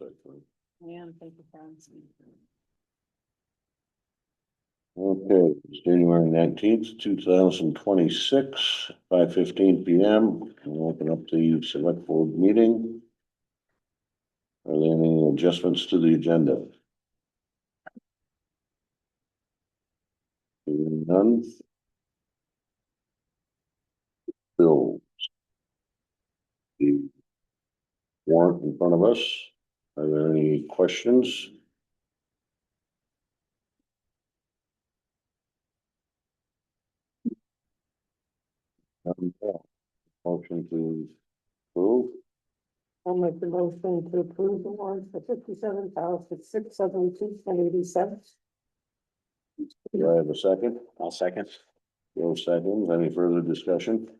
Yeah, thank you, friends. Okay, it's January 19th, 2026, 5:15 PM. We'll open up the select board meeting. Are there any adjustments to the agenda? Hearing none. Bill. The warrant in front of us. Are there any questions? Motion to approve. I'll make the motion to approve the warrant for 57,672.80. Do I have a second? I'll second. No seconds. Any further discussion?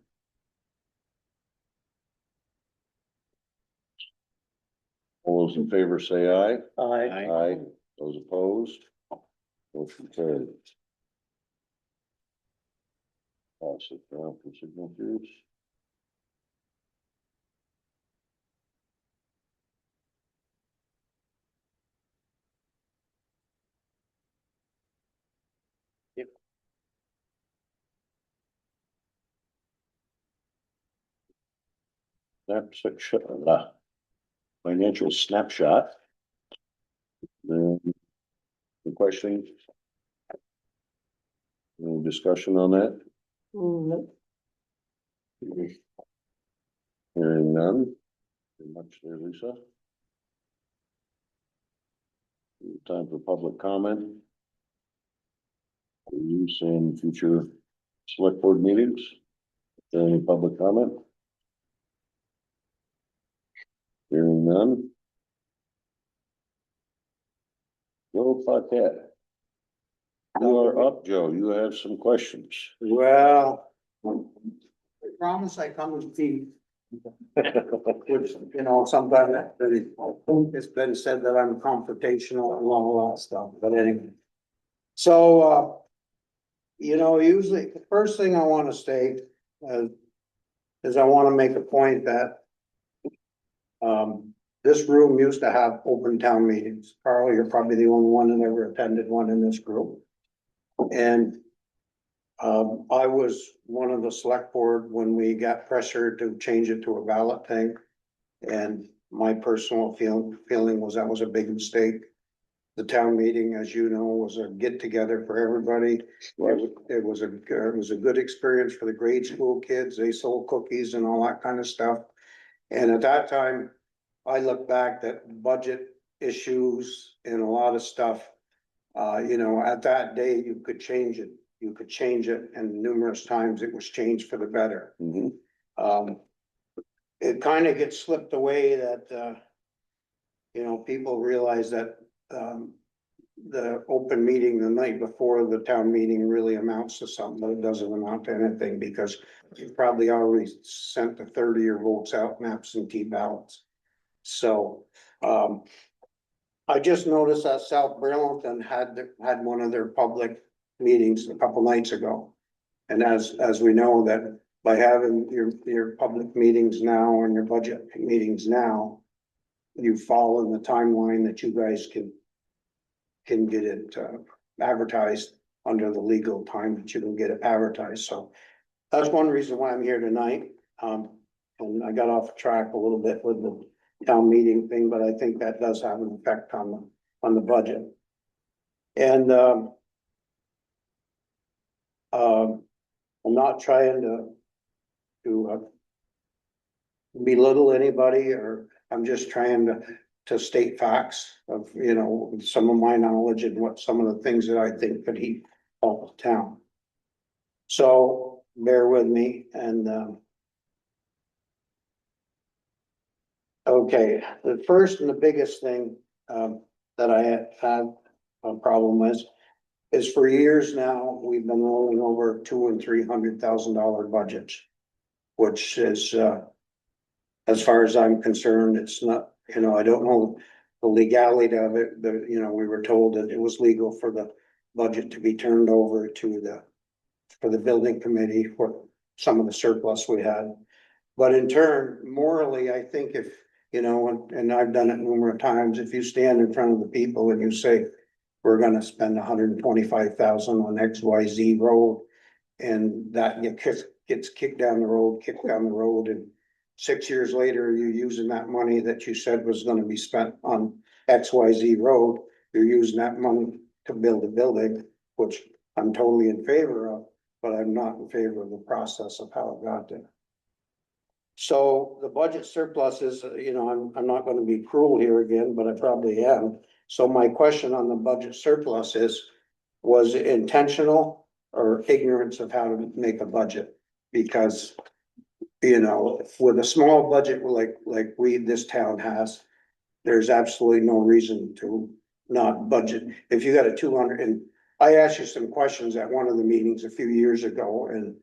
All those in favor say aye. Aye. Aye. Those opposed? Motion carried. Pass it down for signatures. Yep. Financial snapshot. The question. Any discussion on that? Hearing none. Very much there, Lisa. Time for public comment. Use in future select board meetings. Is there any public comment? Hearing none. Joe Paquette. You are up, Joe. You have some questions. Well, I promise I come with tea. Which, you know, sometimes it's been said that I'm confrontational and all that stuff, but anyway. So, you know, usually the first thing I want to state is I want to make a point that this room used to have open town meetings. Carl, you're probably the only one that ever attended one in this group. And I was one of the select board when we got pressure to change it to a ballot thing. And my personal feeling was that was a big mistake. The town meeting, as you know, was a get together for everybody. It was a good experience for the grade school kids. They sold cookies and all that kind of stuff. And at that time, I look back at budget issues and a lot of stuff. You know, at that day, you could change it. You could change it, and numerous times it was changed for the better. It kind of gets slipped away that, you know, people realize that, the open meeting the night before the town meeting really amounts to something, but it doesn't amount to anything because you probably already sent the 30 of your votes out in absentee ballots. So, I just noticed that South Burlington had one of their public meetings a couple nights ago. And as we know that by having your public meetings now and your budget meetings now, you fall in the timeline that you guys can get it advertised under the legal time that you can get it advertised. So that's one reason why I'm here tonight. And I got off track a little bit with the town meeting thing, but I think that does have an effect on the budget. And I'm not trying to belittle anybody, or I'm just trying to state facts of, you know, some of my knowledge and what some of the things that I think could help the town. So bear with me and okay, the first and the biggest thing that I had a problem with is for years now, we've been rolling over $200,000 and $300,000 budgets, which is as far as I'm concerned, it's not, you know, I don't know the legality of it. You know, we were told that it was legal for the budget to be turned over to for the building committee for some of the surplus we had. But in turn, morally, I think if You know, and I've done it numerous times. If you stand in front of the people and you say, we're gonna spend 125,000 on XYZ road. And that gets kicked down the road, and 6 years later, you're using that money that you said was gonna be spent on XYZ road. You're using that money to build a building, which I'm totally in favor of, but I'm not in favor of the process of how it got there. So the budget surplus is, you know, I'm not gonna be cruel here again, but I probably am. So my question on the budget surplus is, was it intentional or ignorance of how to make a budget? Because, you know, with a small budget like this town has, there's absolutely no reason to not budget. If you got a 200, and I asked you some questions at one of the meetings a few years ago, and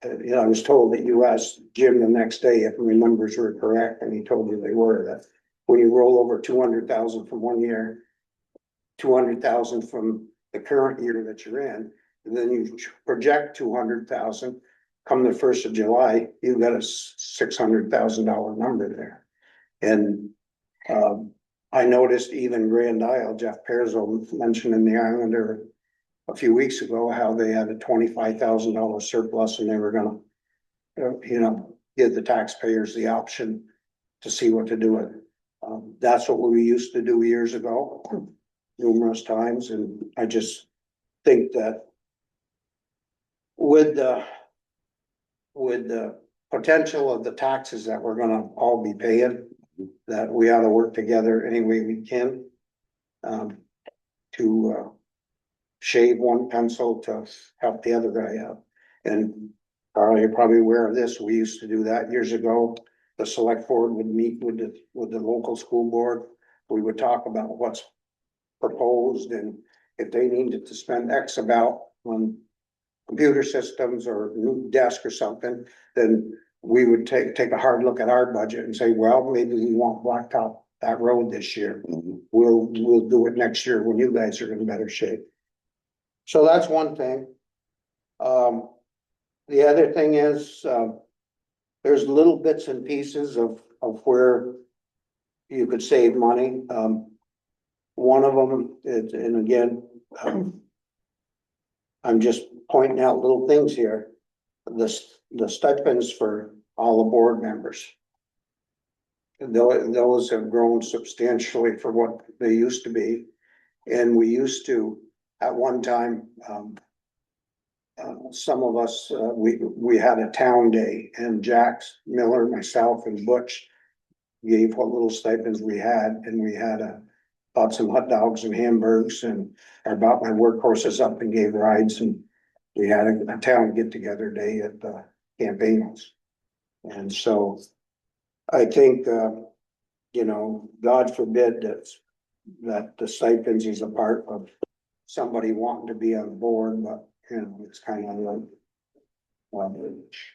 you know, I was told that you asked Jim the next day if my numbers were correct, and he told you they were, that when you roll over 200,000 from one year, 200,000 from the current year that you're in, and then you project 200,000, come the 1st of July, you've got a $600,000 number there. And I noticed even Grand Isle, Jeff Pearzo mentioned in the Islander a few weeks ago, how they had a $25,000 surplus, and they were gonna, you know, give the taxpayers the option to see what to do with it. That's what we used to do years ago, numerous times, and I just think that with the potential of the taxes that we're gonna all be paying, that we ought to work together any way we can to shave one pencil to help the other guy out. And Carl, you're probably aware of this. We used to do that years ago. The select board would meet with the local school board. We would talk about what's proposed, and if they needed to spend X about on computer systems or new desk or something, then we would take a hard look at our budget and say, well, maybe we won't blacktop that road this year. We'll do it next year when you guys are in better shape. So that's one thing. The other thing is, there's little bits and pieces of where you could save money. One of them is, and again, I'm just pointing out little things here. The stipends for all the board members. Those have grown substantially for what they used to be. And we used to, at one time, some of us, we had a town day, and Jax Miller, myself, and Butch gave what little stipends we had, and we had bought some hot dogs and hamburgers, and I bought my workhorses up and gave rides, and we had a town get together day at the campaign house. And so I think, you know, God forbid that the stipends is a part of somebody wanting to be on board, but you know, it's kind of like, well,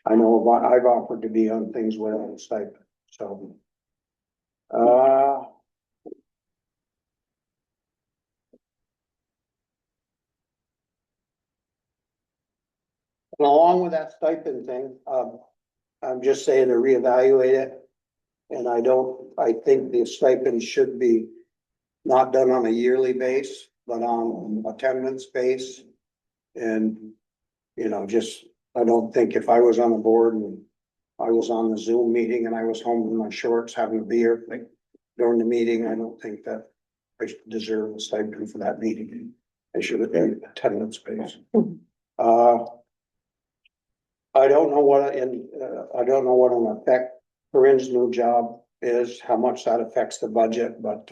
I know I've offered to be on things without a stipend, so. And along with that stipend thing, I'm just saying to reevaluate it. And I think the stipend should be not done on a yearly base, but on attendance base. And, you know, just, I don't think if I was on the board and I was on the Zoom meeting and I was home in my shorts having a beer, like during the meeting, I don't think that I deserve a stipend for that meeting. I should have been attendance based. I don't know what an effect Corinne's new job is, how much that affects the budget, but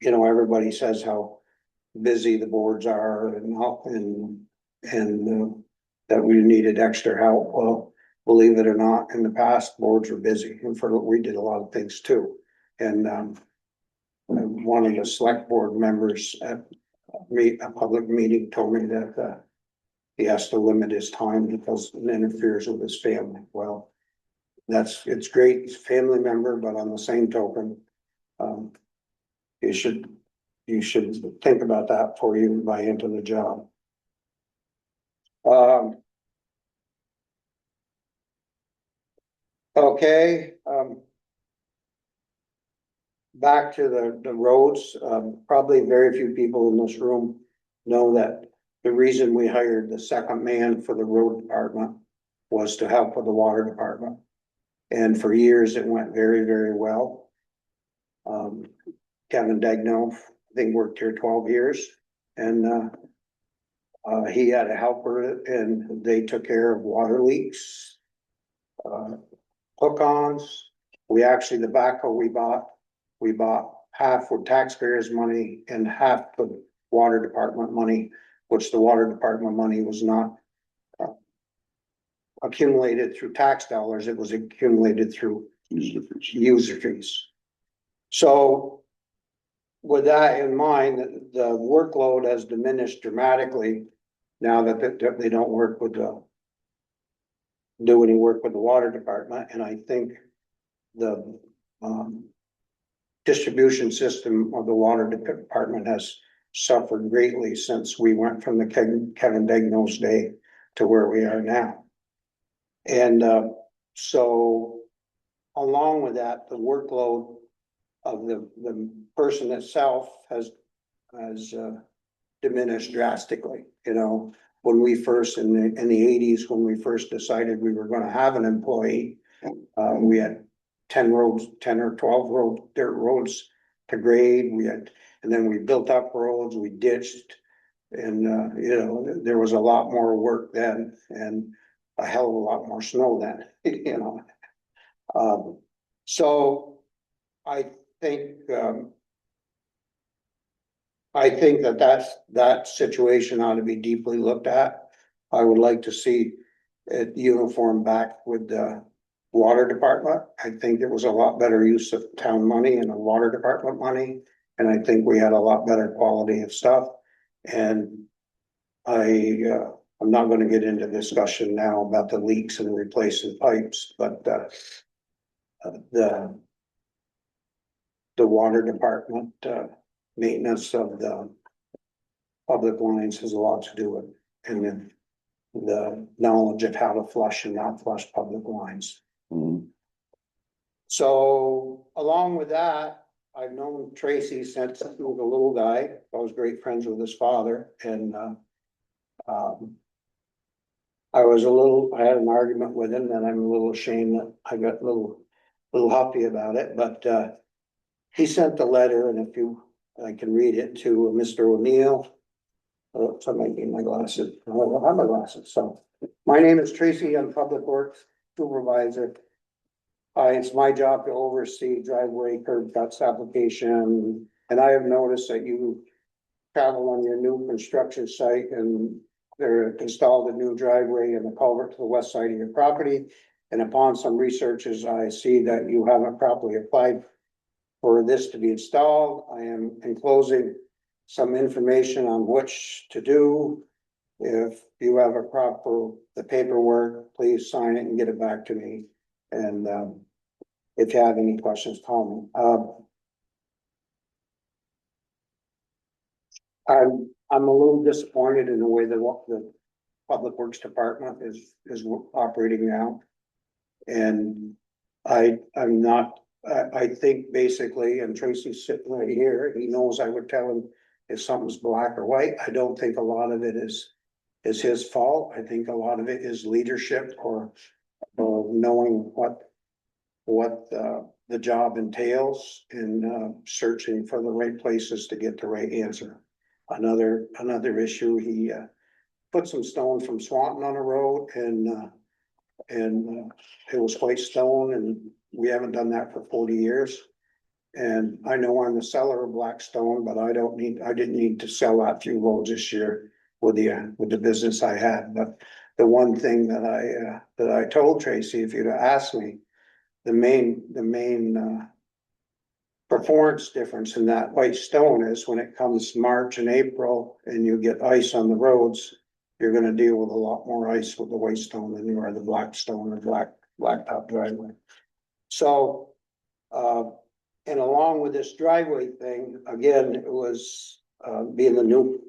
you know, everybody says how busy the boards are and that we needed extra help. Well, believe it or not, in the past, boards were busy, and we did a lot of things too. And one of the select board members at a public meeting told me that he has to limit his time because it interferes with his family. Well, it's great, he's a family member, but on the same token, you should think about that before you buy into the job. Okay, back to the roads, probably very few people in this room know that the reason we hired the second man for the road department was to help with the water department. And for years, it went very, very well. Kevin Degno, I think worked here 12 years, and he had a helper and they took care of water leaks, hook-ons. We actually, the backhoe we bought half with taxpayers' money and half with water department money, which the water department money was not accumulated through tax dollars, it was accumulated through user fees. So with that in mind, the workload has diminished dramatically now that they don't work with do any work with the water department, and I think the distribution system of the water department has suffered greatly since we went from the Kevin Degno's day to where we are now. And so along with that, the workload of the person itself has diminished drastically. You know, when we first in the 80s, when we first decided we were going to have an employee, we had 10 or 12 dirt roads to grade. And then we built up roads, we ditched, and you know, there was a lot more work then and a hell of a lot more snow then, you know. So I think that situation ought to be deeply looked at. I would like to see it uniform back with the water department. I think it was a lot better use of town money and the water department money. And I think we had a lot better quality of stuff. And I'm not gonna get into discussion now about the leaks and replacing pipes, but the water department, maintenance of the public lines has a lot to do with it. And then the knowledge of how to flush and not flush public lines. Mhm. So along with that, I've known Tracy since he was a little guy. I was great friends with his father, and I had an argument with him, and I'm a little ashamed that I got a little huffy about it, but he sent a letter, and I can read it to Mr. O'Neill. Oh, somebody need my glasses. I don't have my glasses. So my name is Tracy. I'm Public Works Supervisor. It's my job to oversee driveway curb cuts application, and I have noticed that you travel on your new construction site and they're installed a new driveway and a culvert to the west side of your property. And upon some researches, I see that you haven't properly applied for this to be installed. I am enclosing some information on which to do. If you have the paperwork, please sign it and get it back to me. And if you have any questions, call me. I'm a little disappointed in the way that the Public Works Department is operating now. And I think basically, and Tracy's sitting right here, he knows I would tell him if something's black or white. I don't think a lot of it is his fault. I think a lot of it is leadership or knowing what the job entails and searching for the right places to get the right answer. Another issue, he put some stone from Swanton on a road and it was white stone, and we haven't done that for 40 years. And I know I'm the seller of black stone, but I didn't need to sell that few roads this year with the business I had. But the one thing that I told Tracy, if you'd asked me, the main performance difference in that white stone is when it comes March and April and you get ice on the roads, you're gonna deal with a lot more ice with the white stone than you are the black stone or blacktop driveway. So, and along with this driveway thing, again, it was being the new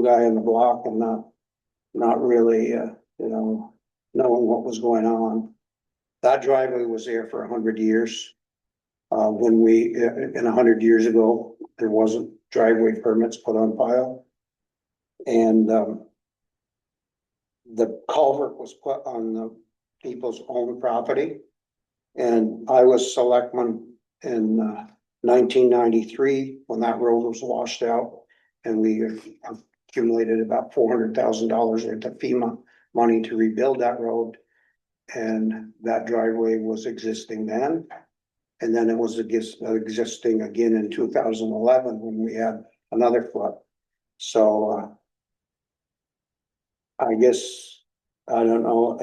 guy on the block and not really knowing what was going on. That driveway was there for 100 years. When we, in 100 years ago, there wasn't driveway permits put on file. And, the culvert was put on the people's own property. And I was selectman in 1993 when that road was washed out. And we accumulated about $400,000 worth of FEMA money to rebuild that road. And that driveway was existing then. And then it was existing again in 2011 when we had another flood. So I guess, I don't know,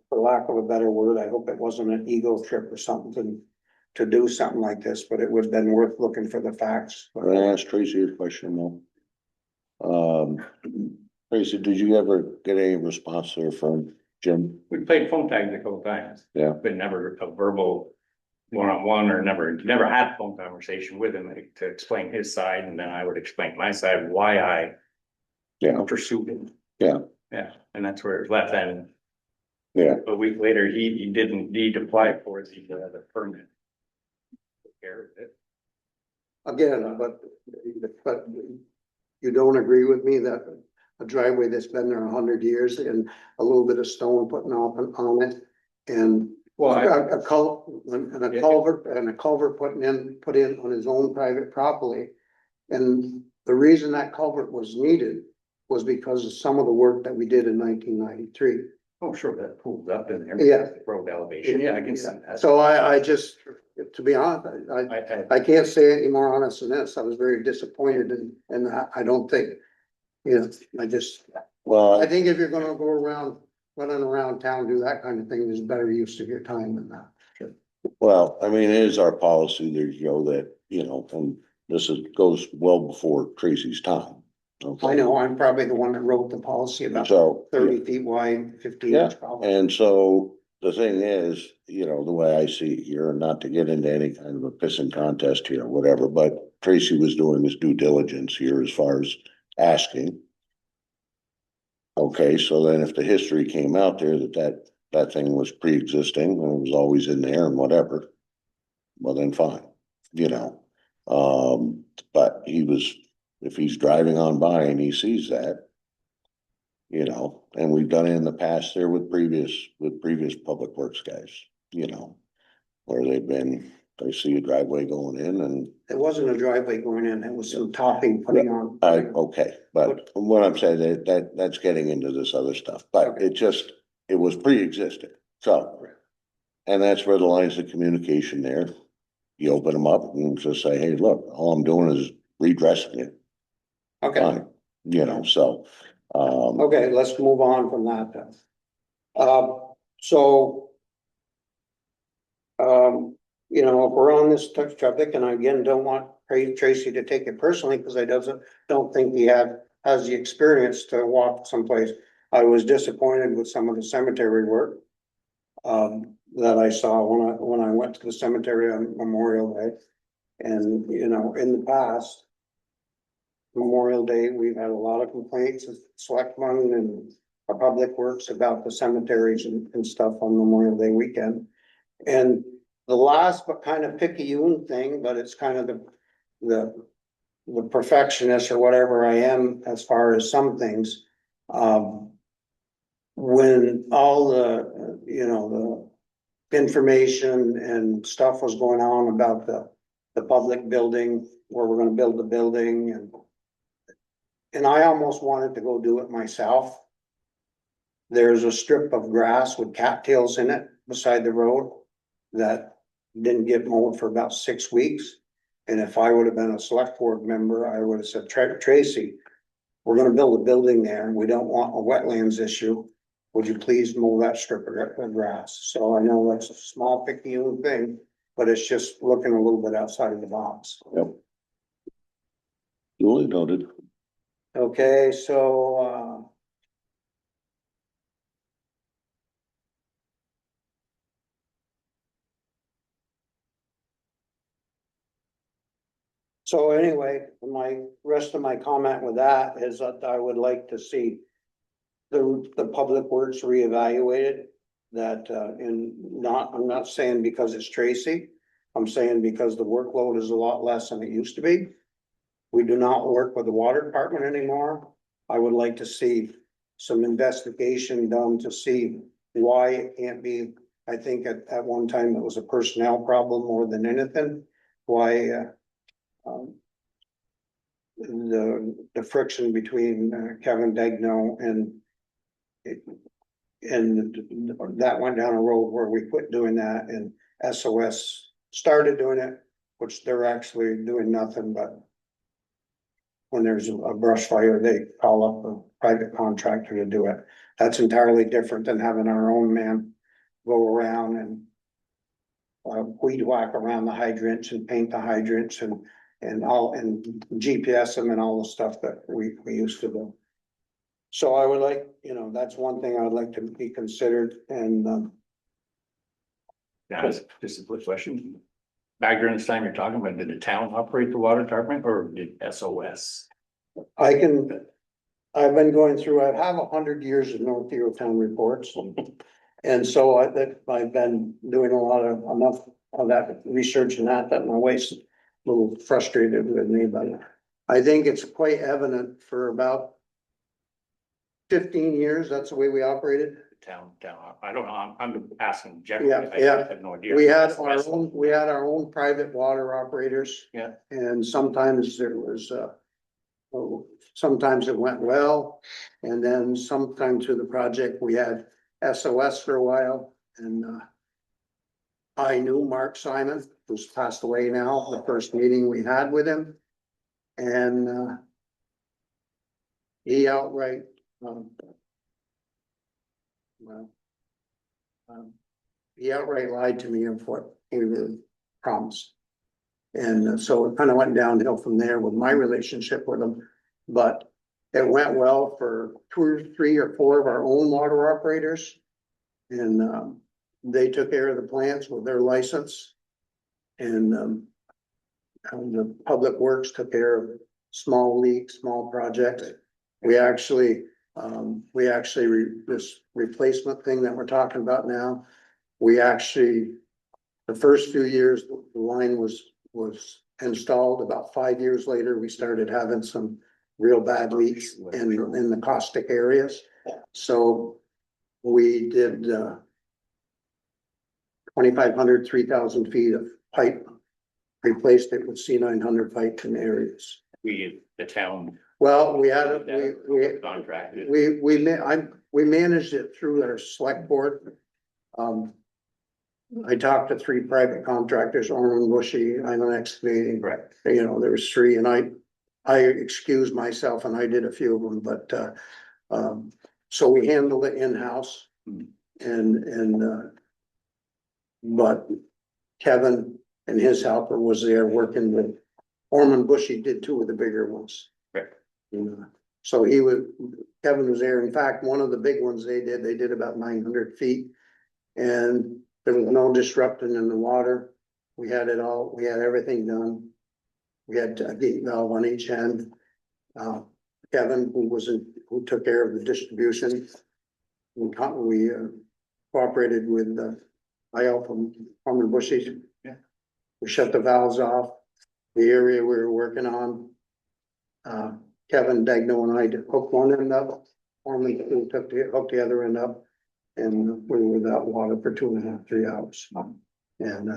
for lack of a better word, I hope it wasn't an ego trip or something to do something like this, but it would have been worth looking for the facts. Can I ask Tracy a question though? Tracy, did you ever get any response there from Jim? We played phone tag a couple times. Yeah. But never a verbal one-on-one, or never had a phone conversation with him to explain his side, and then I would explain my side, why I pursued it. Yeah. Yeah, and that's where it was left. And Yeah, a week later, he didn't need to apply for it, he had a permit. Took care of it. Again, but you don't agree with me that a driveway that's been there 100 years and a little bit of stone putting off on it and Well, a culvert put in on his own private property. And the reason that culvert was needed was because of some of the work that we did in 1993. oh, sure, that pulls up in there. Yeah. Road elevation, yeah, I can see that. So I just, to be honest, I can't say any more honest than this. I was very disappointed and I don't think, I well, think if you're gonna go around, running around town, do that kind of thing, there's better use of your time than that. well, I mean, it is our policy there, Joe, that, and goes well before Tracy's time. Okay? I know, I'm probably the one that wrote the policy about So, 30 feet wide, 15 yeah, inch probably. and so the thing is, the way I see it here, and not to get into any kind of a pissing contest here or whatever, but Tracy was doing his due diligence here as far as asking. Okay, so then if the history came out there that thing was pre-existing and it was always in there and whatever, well then fine, but if he's driving on by and he sees that, and we've done it in the past there with previous public works guys, where they see a driveway going in and. It wasn't a driveway going in, it was some topping putting on. Okay, but what I'm saying, that's getting into this other stuff, but Okay. it was pre-existing, so. And that's where the lines of communication there, you open them up and just say, hey, look, all I'm doing is redressing it. Okay, Fine, so. okay, let's move on from that then. So. If we're on this topic, and I again don't want Tracy to take it personally, because don't think he has the experience to walk someplace. I was disappointed with some of the cemetery work. That I saw when I went to the cemetery on Memorial Day. And, in the past. Memorial Day, we've had a lot of complaints of selectmen and our public works about the cemeteries and stuff on Memorial Day weekend. And the last but kind of picayune thing, but it's kind of the perfectionist or whatever I am as far as some things. When all the information and stuff was going on about the public building, where we're gonna build the building and I almost wanted to go do it myself. There's a strip of grass with cattails in it beside the road that didn't get mowed for about 6 weeks. And if I would have been a select board member, I would have said, Tracy, we're gonna build a building there and we don't want a wetlands issue. Would you please mow that strip of grass? So I know that's a small picayune thing, but it's just looking a little bit outside of the box. Yep. Duly noted. Okay, so, so anyway, my rest of my comment with that is that I would like to see the public works reevaluated. That I'm not saying because it's Tracy, I'm saying because the workload is a lot less than it used to be. We do not work with the water department anymore. I would like to see some investigation done to see why it can't be. I think at one time it was a personnel problem more than anything. Why, um, the friction between Kevin Degno and that went down a road where we quit doing that, and SOS started doing it, which they're actually doing nothing but when there's a brush fire, they call up a private contractor to do it. That's entirely different than having our own man go around and weed whack around the hydrants and paint the hydrants and GPS them and all the stuff that we used to do. So I would like, that's one thing I would like to be considered, and Yeah, just a quick question. Back during this time you're talking about, did the town operate the water department or did SOS? I've been going through, I have 100 years of North Hero Town reports. And so I've been doing enough of that research and that my wife's a little frustrated with me, but I think it's quite evident for about 15 years, that's the way we operated. Town, I don't know, I'm asking generally. Yeah. I have no idea. We had our own private water operators. Yeah. And sometimes there was, sometimes it went well. And then sometime through the project, we had SOS for a while, and I knew Mark Simon, who's passed away now, the first meeting we had with him. And he outright, he outright lied to me of what he really promised. And so it kind of went downhill from there with my relationship with him. But it went well for 2 or 3 or 4 of our own water operators. And they took care of the plants with their license. And the public works took care of small leaks, small projects. We actually, this replacement thing that we're talking about now, we actually, the first few years, the line was installed. About 5 years later, we started having some real bad leaks in the caustic areas. So we did 2,500, 3,000 feet of pipe, replaced it with C900 pipe in areas. The town. Well, we had, Contracted. we managed it through our select board. I talked to 3 private contractors, Orman, Bushy, Island Excavating. Right. There was 3, and I excused myself and I did a few of them, but so we handled it in-house. But Kevin and his helper was there working with Orman. Bushy did 2 of the bigger ones. Right. So Kevin was there. In fact, one of the big ones they did about 900 feet. And there was no disruption in the water. We had everything done. We had a gate valve on each end. Kevin, who took care of the distribution. We cooperated with IL from Orman Bushy. Yeah. We shut the valves off. The area we were working on. Kevin Degno and I hooked one end up. Orman hooked the other end up. And we were without water for 2.5, 3 hours. And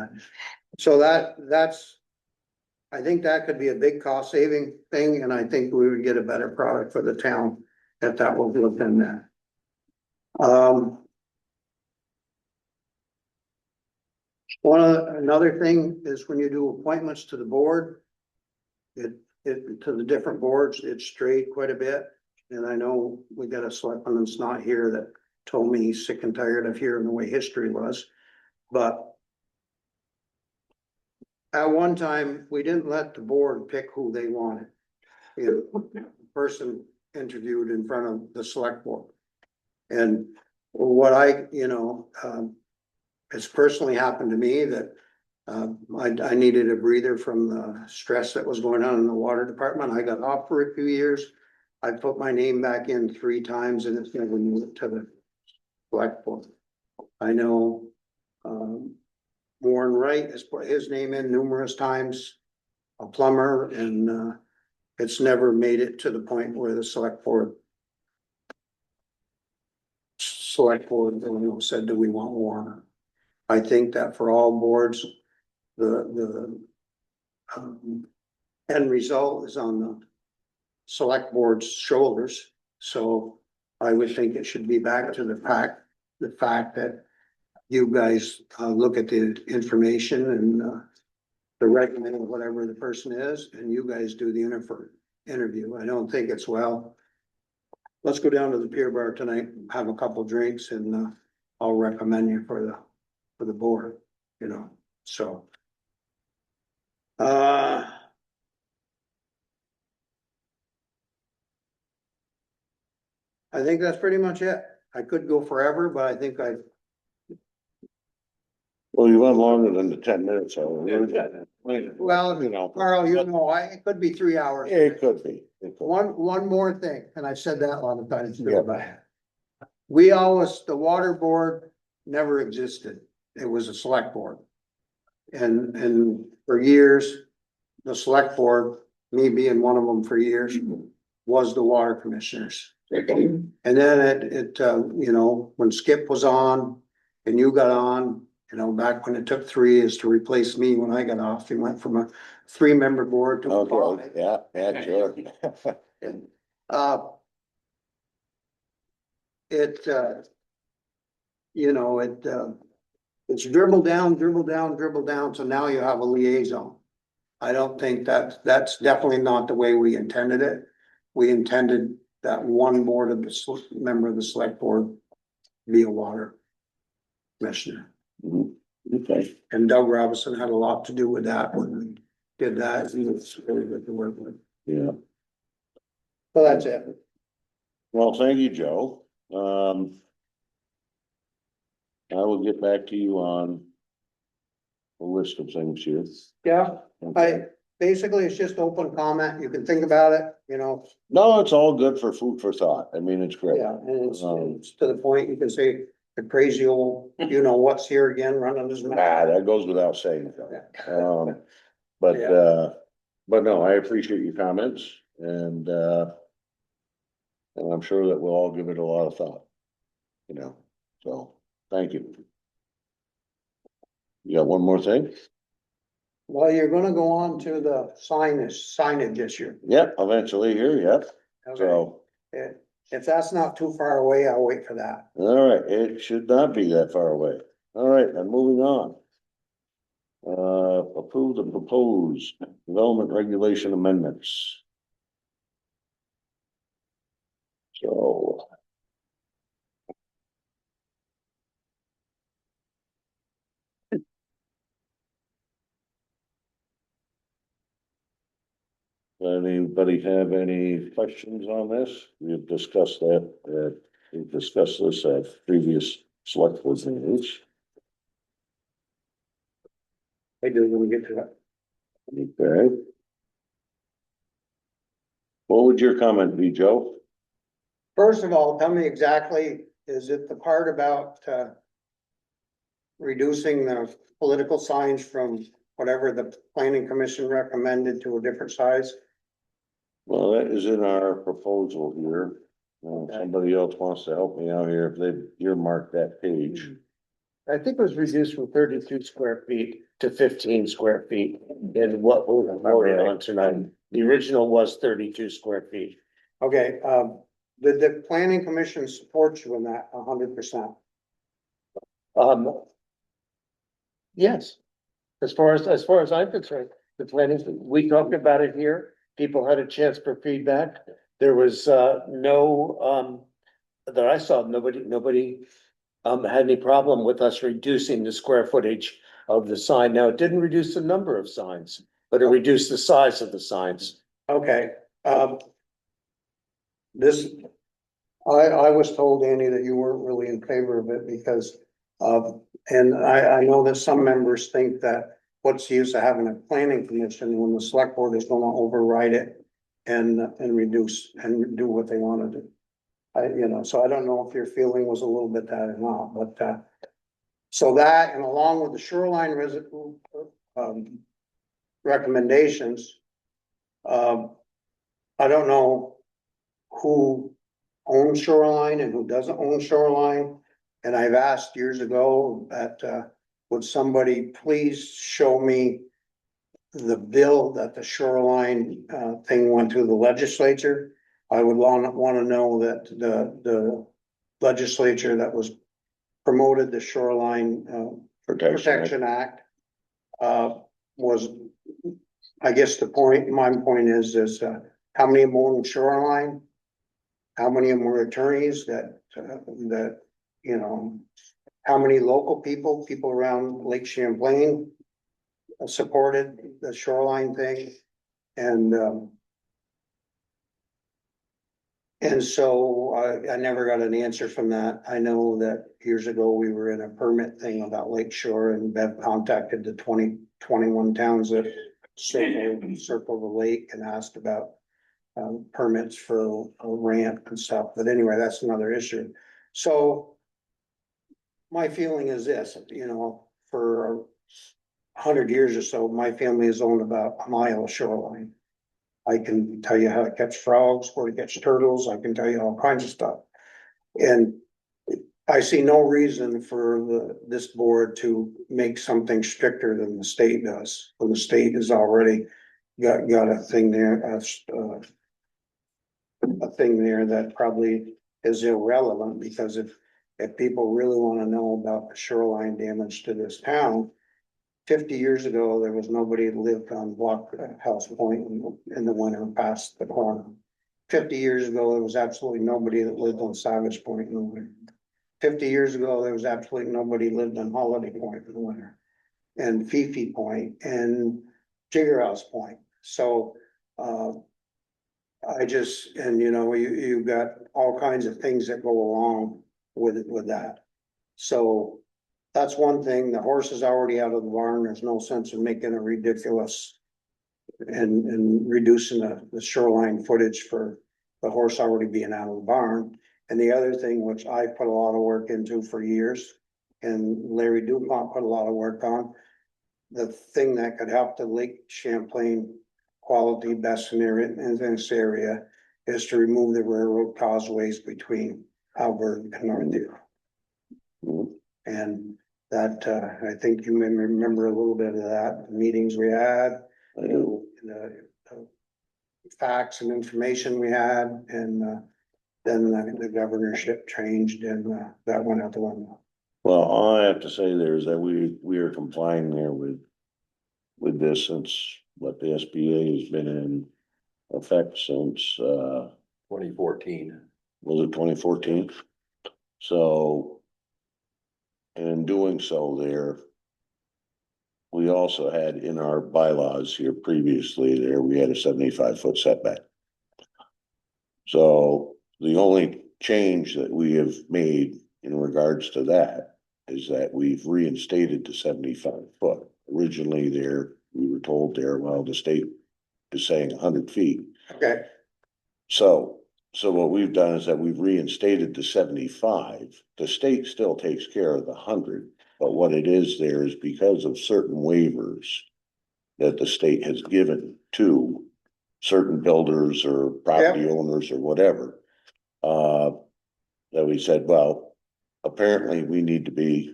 so that's, I think that could be a big cost saving thing, and I think we would get a better product for the town if that was looked in there. Another thing is when you do appointments to the board, to the different boards, it's strayed quite a bit. And I know we got a selectman that's not here that told me he's sick and tired of hearing the way history was. But at one time, we didn't let the board pick who they wanted. The person interviewed in front of the select board. And what it's personally happened to me that I needed a breather from the stress that was going on in the water department. I got off for a few years. I put my name back in 3 times and it's never moved to the select board. I know Warren Wright has put his name in numerous times, a plumber, and it's never made it to the point where the select board said, do we want Warren? I think that for all boards, the end result is on the select board's shoulders. So I would think it should be back to the fact that you guys look at the information and the recommend of whatever the person is, and you guys do the interview. I don't think it's, well, let's go down to the Pier Bar tonight, have a couple drinks, and I'll recommend you for the board, you know, so. I think that's pretty much it. I could go forever, but I think Well, you went longer than the 10 minutes. well, You know. Carl, you know, it could be 3 hours. It could be. It could. One more thing, and I've said that a lot of times too, Yeah. but the water board never existed. It was a select board. And for years, the select board, me being one of them for years, was the water commissioners. And then you know, when Skip was on and you got on, you know, back when it took 3 is to replace me when I got off, he went from a 3-member board to a 5. Okay, yeah, sure. You know, it's dribble down, so now you have a liaison. I don't think that's definitely not the way we intended it. We intended that one member of the select board be a water commissioner. Mhm. Okay, And Doug Robinson had a lot to do with that when we did that. He was really good to work with. yeah. So that's it. Well, thank you, Joe. I will get back to you on a list of things here. Yeah, basically, it's just open comment. You can think about it, you know. No, it's all good for food for thought. I mean, it's great. Yeah, and it's to the point, you can say the crazy old, you know, what's here again, running his mouth. That goes without saying. But no, I appreciate your comments and I'm sure that we'll all give it a lot of thought. You know, so thank you. You got one more thing? Well, you're gonna go on to the signage issue. Yep, eventually here, yep. Okay. So, If that's not too far away, I'll wait for that. all right, it should not be that far away. All right, and moving on. Approve the proposed development regulation amendments. So. Anybody have any questions on this? We've discussed that, we've discussed this at previous select board meetings. I do when we get to that. Okay. What would your comment be, Joe? First of all, tell me exactly, is it the part about, reducing the political signs from whatever the planning commission recommended to a different size? Well, that is in our proposal here. Somebody else wants to help me out here if they earmark that page. I think it was reduced from 32 square feet to 15 square feet in what we're voting on tonight. The original was 32 square feet. Okay, the planning commission supports you in that 100%. Yes, as far as I'm concerned, the planning, we talked about it here. People had a chance for feedback. There was no that I saw, nobody had any problem with us reducing the square footage of the sign. Now, it didn't reduce the number of signs, but it reduced the size of the signs. Okay, I was told, Andy, that you weren't really in favor of it because and I know that some members think that what's the use of having a planning commission when the select board is gonna override it and reduce and do what they wanna do. So I don't know if your feeling was a little bit that or not, but So that, and along with the shoreline recommendations, I don't know who owns shoreline and who doesn't own shoreline. And I've asked years ago that, would somebody please show me the bill that the shoreline, thing went to the legislature? I would wanna know that the legislature that was promoted the shoreline, Protection Act, was, I guess my point is, how many of them own shoreline? How many of them were attorneys that, you know, how many local people around Lake Champlain supported the shoreline thing? And so I never got an answer from that. I know that years ago we were in a permit thing about Lake Shore, and Bev contacted the 21 towns that circle the lake and asked about permits for a ramp and stuff. But anyway, that's another issue. So my feeling is this, you know, for 100 years or so, my family has owned about a mile of shoreline. I can tell you how to catch frogs, where to catch turtles. I can tell you all kinds of stuff. And I see no reason for this board to make something stricter than the state does. When the state has already got a thing there, a thing there that probably is irrelevant, because if people really want to know about the shoreline damage to this town, 50 years ago, there was nobody that lived on Blockhouse Point in the winter past the corner. 50 years ago, there was absolutely nobody that lived on Savage Point in the winter. 50 years ago, there was absolutely nobody lived on Holiday Point in the winter, and Fifi Point and Jigger House Point. So, and you know, you've got all kinds of things that go along with that. So that's one thing. The horse is already out of the barn. There's no sense in making it ridiculous and reducing the shoreline footage for the horse already being out of the barn. And the other thing, which I put a lot of work into for years, and Larry DuPont put a lot of work on, the thing that could help the Lake Champlain quality best in this area is to remove the railroad causeways between Alberta and Northview. And that, I think you may remember a little bit of that, the meetings we had, the facts and information we had, and then the governorship changed, and that went out the window. Well, all I have to say there is that we are complying there with this since what the SBA has been in effect since 2014. was it 2014? So in doing so there, we also had in our bylaws here previously there, we had a 75-foot setback. So the only change that we have made in regards to that is that we've reinstated the 75 foot. Originally there, we were told there, well, the state is saying 100 feet. Okay. So what we've done is that we've reinstated the 75. The state still takes care of the 100, but what it is there is because of certain waivers that the state has given to certain builders or property owners or whatever, that we said, well, apparently we need to be,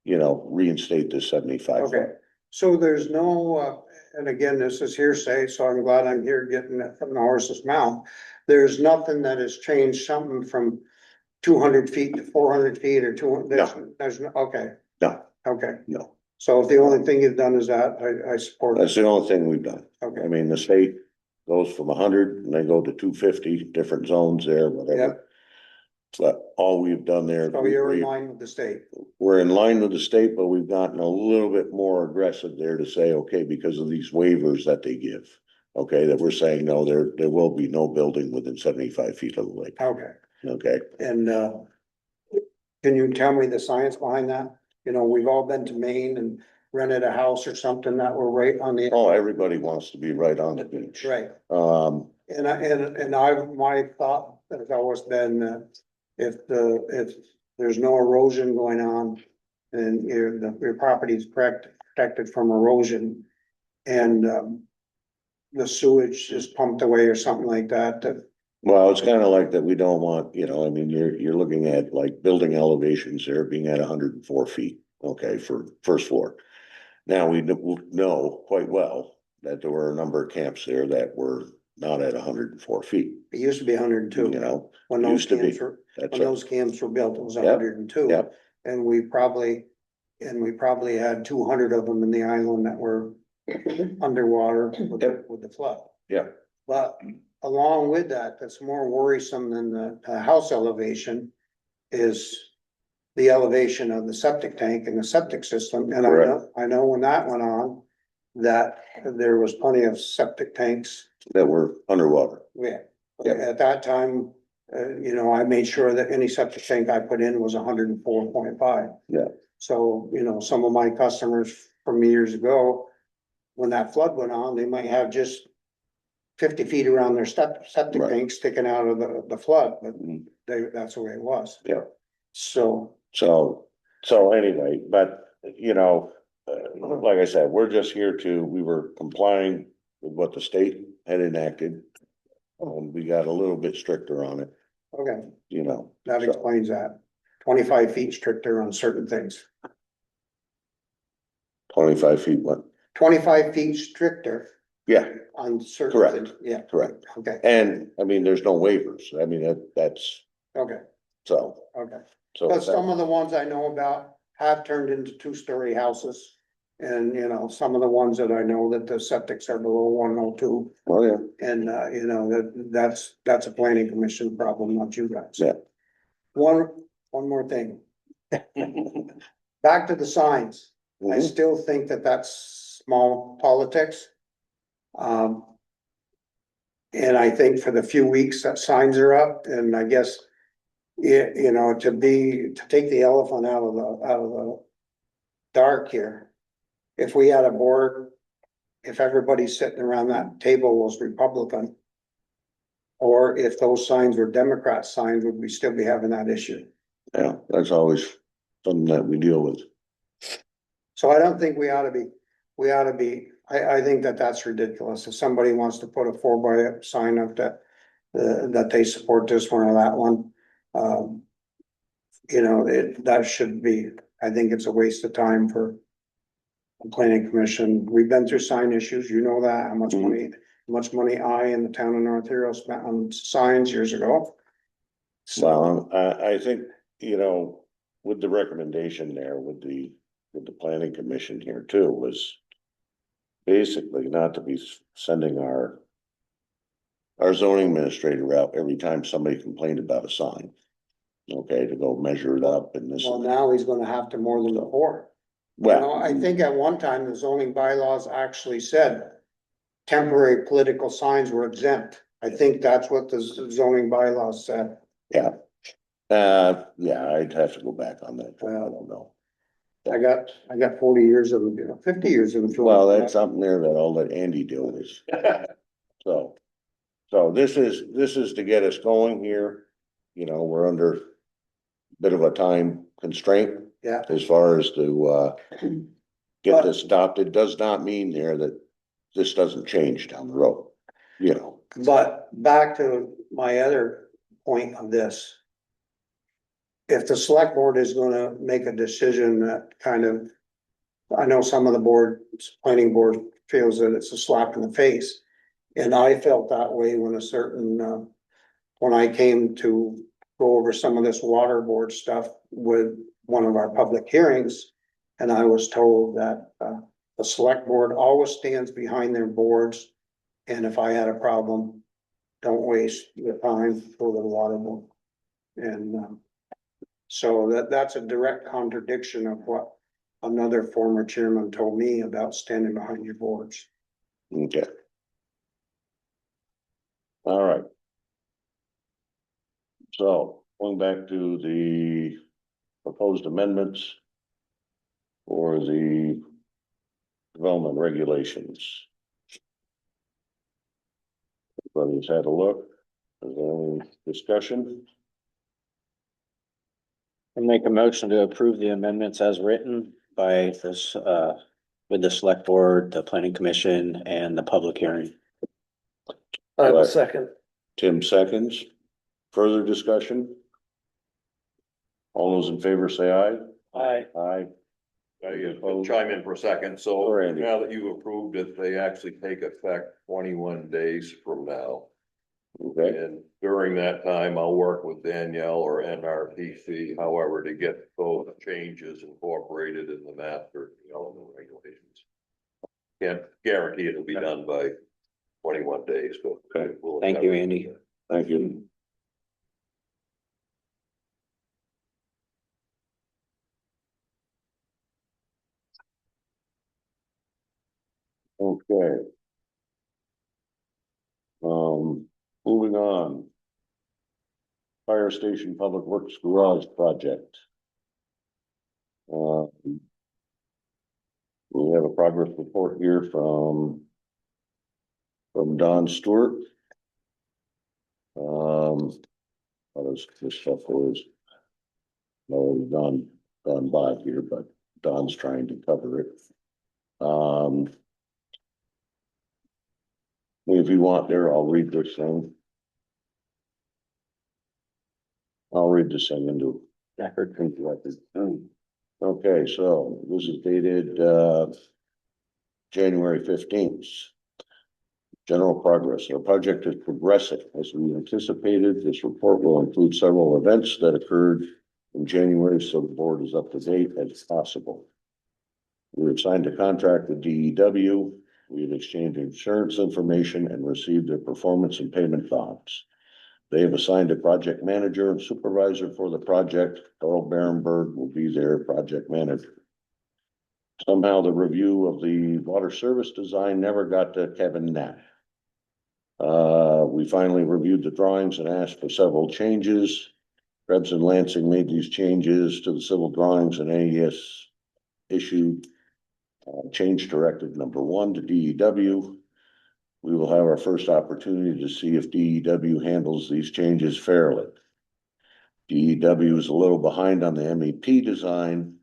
you know, reinstate this 75. Okay. So there's no, and again, this is hearsay, so I'm glad I'm here getting it from the horse's mouth. There's nothing that has changed something from 200 feet to 400 feet or 200. There's no, okay. No. Okay. No. So if the only thing you've done is that, I support. That's the only thing we've done. Okay. I mean, the state goes from 100 and they go to 250, different zones there, whatever. Yep. But all we've done there. So you're in line with the state. We're in line with the state, but we've gotten a little bit more aggressive there to say, okay, because of these waivers that they give. Okay, that we're saying, no, there will be no building within 75 feet of the lake. Okay. Okay. And, can you tell me the science behind that? You know, we've all been to Maine and rented a house or something that were right on the. Oh, everybody wants to be right on the beach. Right. And My thought has always been that if there's no erosion going on and your property is protected from erosion. And, the sewage is pumped away or something like that, Well, it's kind of like that, we don't want, you know, I mean, you're looking at like building elevations there being at 104 feet, okay, for first floor. Now, we know quite well that there were a number of camps there that were not at 104 feet, it used to be hundred and two. you know, When those used to be. camps were, That's when right. those camps were built, it was Yep, hundred and two. yep. And we probably had 200 of them in the island that were underwater with the flood. Yeah, But along with that, that's more worrisome than the house elevation is the elevation of the septic tank and the septic system. And I know when that went on, that there was plenty of septic tanks. that were underwater. Yeah, Yep. at that time, I made sure that any septic tank I put in was 104.5. Yeah. So, some of my customers from years ago, when that flood went on, they might have just 50 feet around their septic Right. tank sticking out of the flood, but Mhm. that's the way it was. Yeah. So, So anyway, but, like I said, we're just here we were complying with what the state had enacted. We got a little bit stricter on it, okay, that so. explains that. 25 feet stricter on certain things. 25 feet, what? 25 feet stricter Yeah, on certain Correct. things. Yeah, correct. okay, And I mean, there's no waivers. I mean, that's, okay, so, okay. so. But some of the ones I know about have turned into 2-story houses. And, some of the ones that I know that the septics are below 102. Well, yeah, And, that's a planning commission problem, not you guys. Yeah. One more thing. Back to the signs. I Mhm. still think that that's small politics. And I think for the few weeks that signs are up, and I guess, to take the elephant out of the dark here. If we had a board, if everybody sitting around that table was Republican, or if those signs were Democrat signs, would we still be having that issue? Yeah, that's always something that we deal with. So I don't think we ought to be, I think that that's ridiculous. If somebody wants to put a 4 by sign up that they support this one or that one. That should be, I think it's a waste of time for the planning commission. We've been through sign issues, that, how much money I and the town of North Hero spent on signs years ago. So, Well, I think, with the recommendation there, with the planning commission here too, was basically not to be sending our zoning administrator out every time somebody complained about a sign. Okay, to go measure it up and this. well, and that. now he's gonna have to more than before. Well, I think at one time the zoning bylaws actually said temporary political signs were exempt. I think that's what the zoning bylaws said. yeah. Yeah, I'd have to go back on that. I don't know. I got 40 years of, 50 years of. Well, that's something there that I'll let Andy deal with. So this is to get us going here. We're under a bit of a time constraint Yeah, as far as to get this stopped. It does not mean there that this doesn't change down the road, but back to my other point of this. If the select board is gonna make a decision that I know some of the planning board feels that it's a slap in the face. And I felt that way when I came to go over some of this water board stuff with one of our public hearings. And I was told that, the select board always stands behind their boards. And if I had a problem, don't waste your time, go to the water board. And, so that's a direct contradiction of what another former chairman told me about standing behind your boards. Okay. All right. So going back to the proposed amendments for the development regulations. Everybody's had a look. Is there any discussion? I make a motion to approve the amendments as written by this, with the select board, the planning commission and the public hearing. I will Right. second. Tim seconds. Further discussion? All those in favor say aye. Aye. Aye. I chime in for a second, so Go ahead, Andy. now that you've approved it, they actually take effect 21 days from now. Okay, And during that time, I'll work with Danielle or NRPC, however, to get those changes incorporated in the master development regulations. Can't guarantee it'll be done by 21 days, but. Okay. we'll Thank you, endeavor. Andy. thank you. Okay. Moving on. Fire Station Public Works Garage Project. We have a progress report here from Don Stewart. What is this stuff is? No, Don by here, but Don's trying to cover it. If you want there, I'll read this thing. I'll read this thing into record. Okay, so this is dated, January 15th. General progress. Our project is progressing as we anticipated. This report will include several events that occurred in January, so the board is up to date as possible. We have signed a contract with DEW. We have exchanged insurance information and received their performance and payment bonds. They have assigned a project manager and supervisor for the project. Carl Barenberg will be their project manager. Somehow the review of the water service design never got to Kevin Knapp. We finally reviewed the drawings and asked for several changes. Krebs and Lansing made these changes to the civil drawings, and AES issued change directive number 1 to DEW. We will have our first opportunity to see if DEW handles these changes fairly. DEW is a little behind on the MEP design,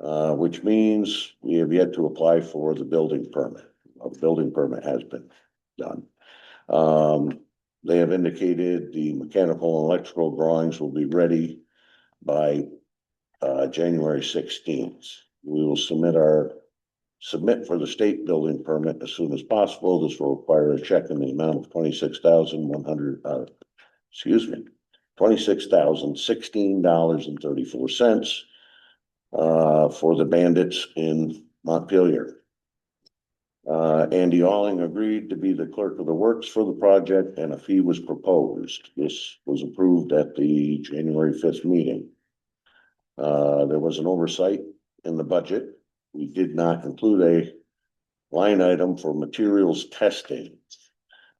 which means we have yet to apply for the building permit. A building permit has been done. They have indicated the mechanical and electrical drawings will be ready by January 16th. We will submit for the state building permit as soon as possible. This will require a check in the amount of $26,016.34 for the bandits in Montpelier. Andy Alling agreed to be the clerk of the works for the project, and a fee was proposed. This was approved at the January 5th meeting. There was an oversight in the budget. We did not include a line item for materials testing.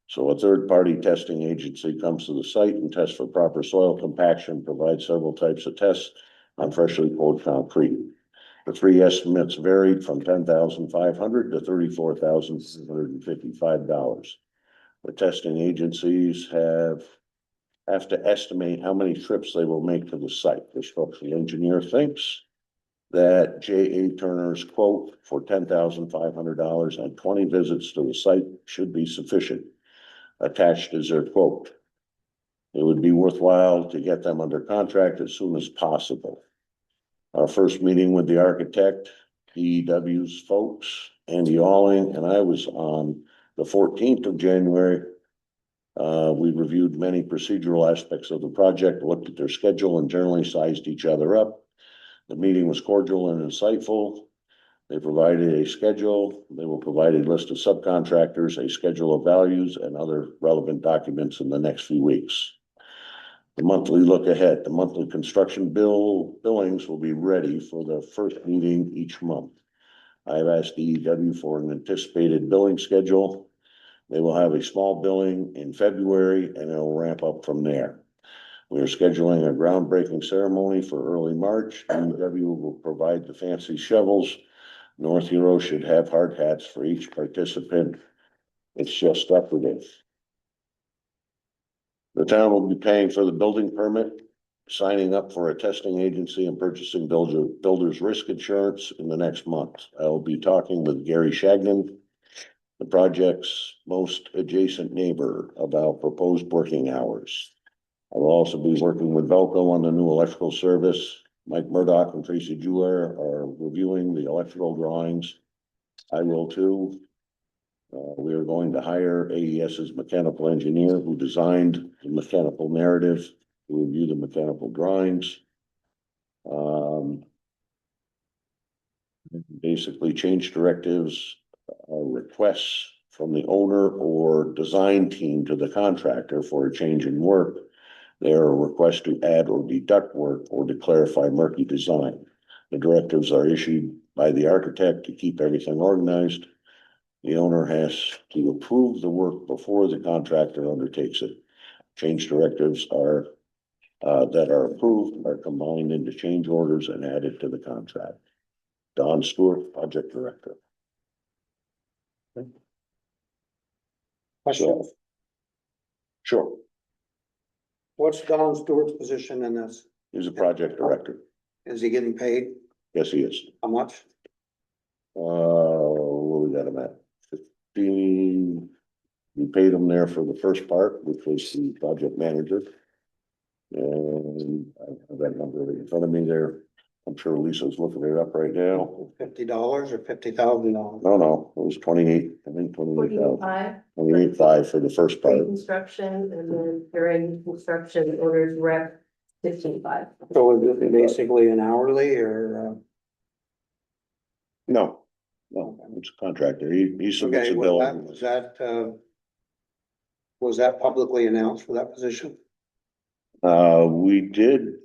So a third-party testing agency comes to the site and tests for proper soil compaction, provides several types of tests on freshly poured concrete. The 3 estimates varied from $10,500 to $34,655. The testing agencies have to estimate how many trips they will make to the site. The structural engineer thinks that J.A. Turner's quote for $10,500 and 20 visits to the site should be sufficient. Attached is their quote. It would be worthwhile to get them under contract as soon as possible. Our first meeting with the architect, DEW's folks, Andy Alling, and I was on the 14th of January. We reviewed many procedural aspects of the project, looked at their schedule, and generally sized each other up. The meeting was cordial and insightful. They provided a schedule. They will provide a list of subcontractors, a schedule of values, and other relevant documents in the next few weeks. The monthly look ahead. The monthly construction billings will be ready for the first meeting each month. I have asked DEW for an anticipated billing schedule. They will have a small billing in February, and it will ramp up from there. We are scheduling a groundbreaking ceremony for early March. DEW will provide the fancy shovels. North Hero should have hard hats for each participant. It's just operative. The town will be paying for the building permit. signing up for a testing agency and purchasing builder's risk insurance in the next month. I will be talking with Gary Shagnon, the project's most adjacent neighbor, about proposed working hours. I will also be working with Velco on the new electrical service. Mike Murdoch and Tracy Jeweler are reviewing the electrical drawings. I will too. We are going to hire AES's mechanical engineer who designed the mechanical narrative to review the mechanical drawings. Basically change directives, requests from the owner or design team to the contractor for a change in work. There are requests to add or deduct work or to clarify murky design. The directives are issued by the architect to keep everything organized. The owner has to approve the work before the contractor undertakes it. Change directives are that are approved are combined into change orders and added to the contract. Don Stewart, project director. Question, Sure, what's Don Stewart's position in this? he's a project director. Is he getting paid? Yes, he is. How much? What we got him at? 15. We paid him there for the first part, which was the project manager. And I have that number in front of me there. I'm sure Lisa's looking it up right now. $50 or $50,000? No, it was 28, I think 28,000. 45, 28,500 for the first part. pre-construction, and then during construction, orders rep 15.5. So is it basically an hourly or, No, it's a contractor. He submits okay, a bill. was that publicly announced for that position? We did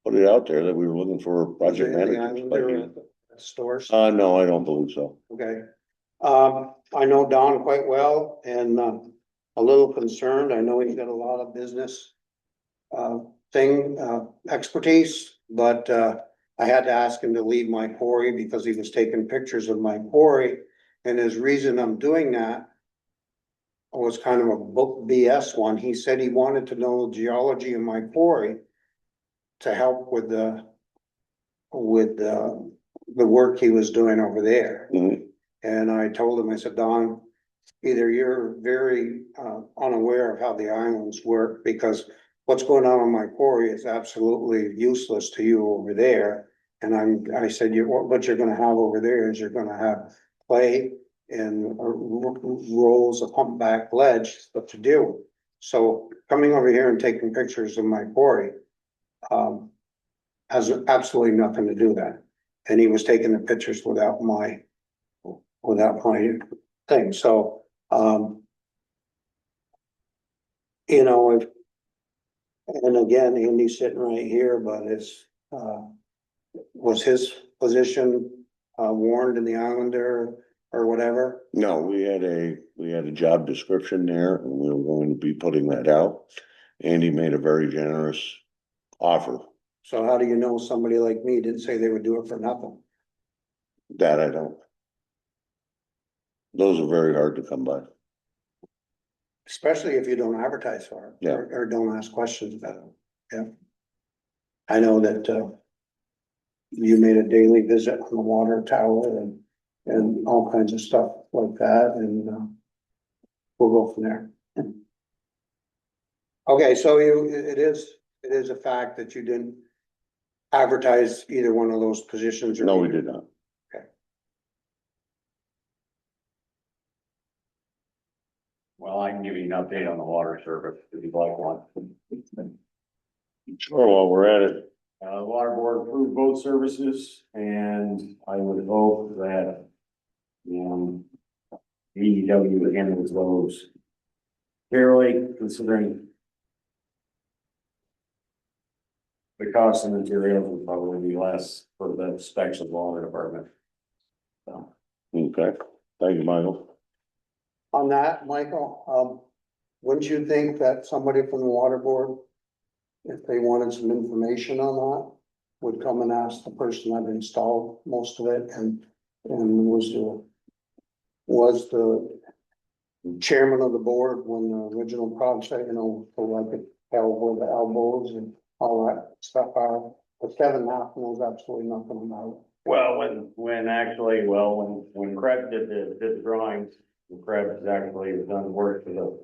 put it out there that we were looking for project Was it in the managers. Islander at the Stores? No, I don't believe so. Okay. I know Don quite well and, a little concerned. I know he's got a lot of business, expertise, but, I had to ask him to leave my quarry because he was taking pictures of my quarry. And his reason I'm doing that was kind of a book BS one. He said he wanted to know the geology of my quarry to help with the work he was doing over there. Mhm. And I told him, I said, Don, either you're very unaware of how the islands work, because what's going on in my quarry is absolutely useless to you over there. And I said, what you're gonna have over there is you're gonna have clay and rolls of humpback ledge stuff to deal with. So coming over here and taking pictures of my quarry has absolutely nothing to do with that. And he was taking the pictures without my thing, so, you know, if, and again, Andy's sitting right here, but was his position, warned in the Islander or whatever? No, we had a job description there and we were going to be putting that out. Andy made a very generous offer. So how do you know somebody like me didn't say they would do it for nothing? That I don't. Those are very hard to come by. Especially if you don't advertise for it. Yeah. Or don't ask questions about it, yeah. I know that, you made a daily visit on the water tower and all kinds of stuff like that, and, we'll go from there. Okay, so it is a fact that you didn't advertise either one of those positions? Or No, we did not. Well, I can give you an update on the water service if you'd like one. Sure, while we're at it. The water board approved both services and I would hope that, AEW handles those fairly, considering the cost of materials would probably be less for the specs of the water department. So. Okay, thank you, Michael. On that, Michael, wouldn't you think that somebody from the water board, if they wanted some information on that, would come and ask the person that installed most of it and was the chairman of the board when the original project, you know, for like the elbow, the elbows and all that stuff out, but Kevin Knapp knows absolutely nothing about it. Well, when actually, when Krebs did the drawings, Krebs actually has done work for the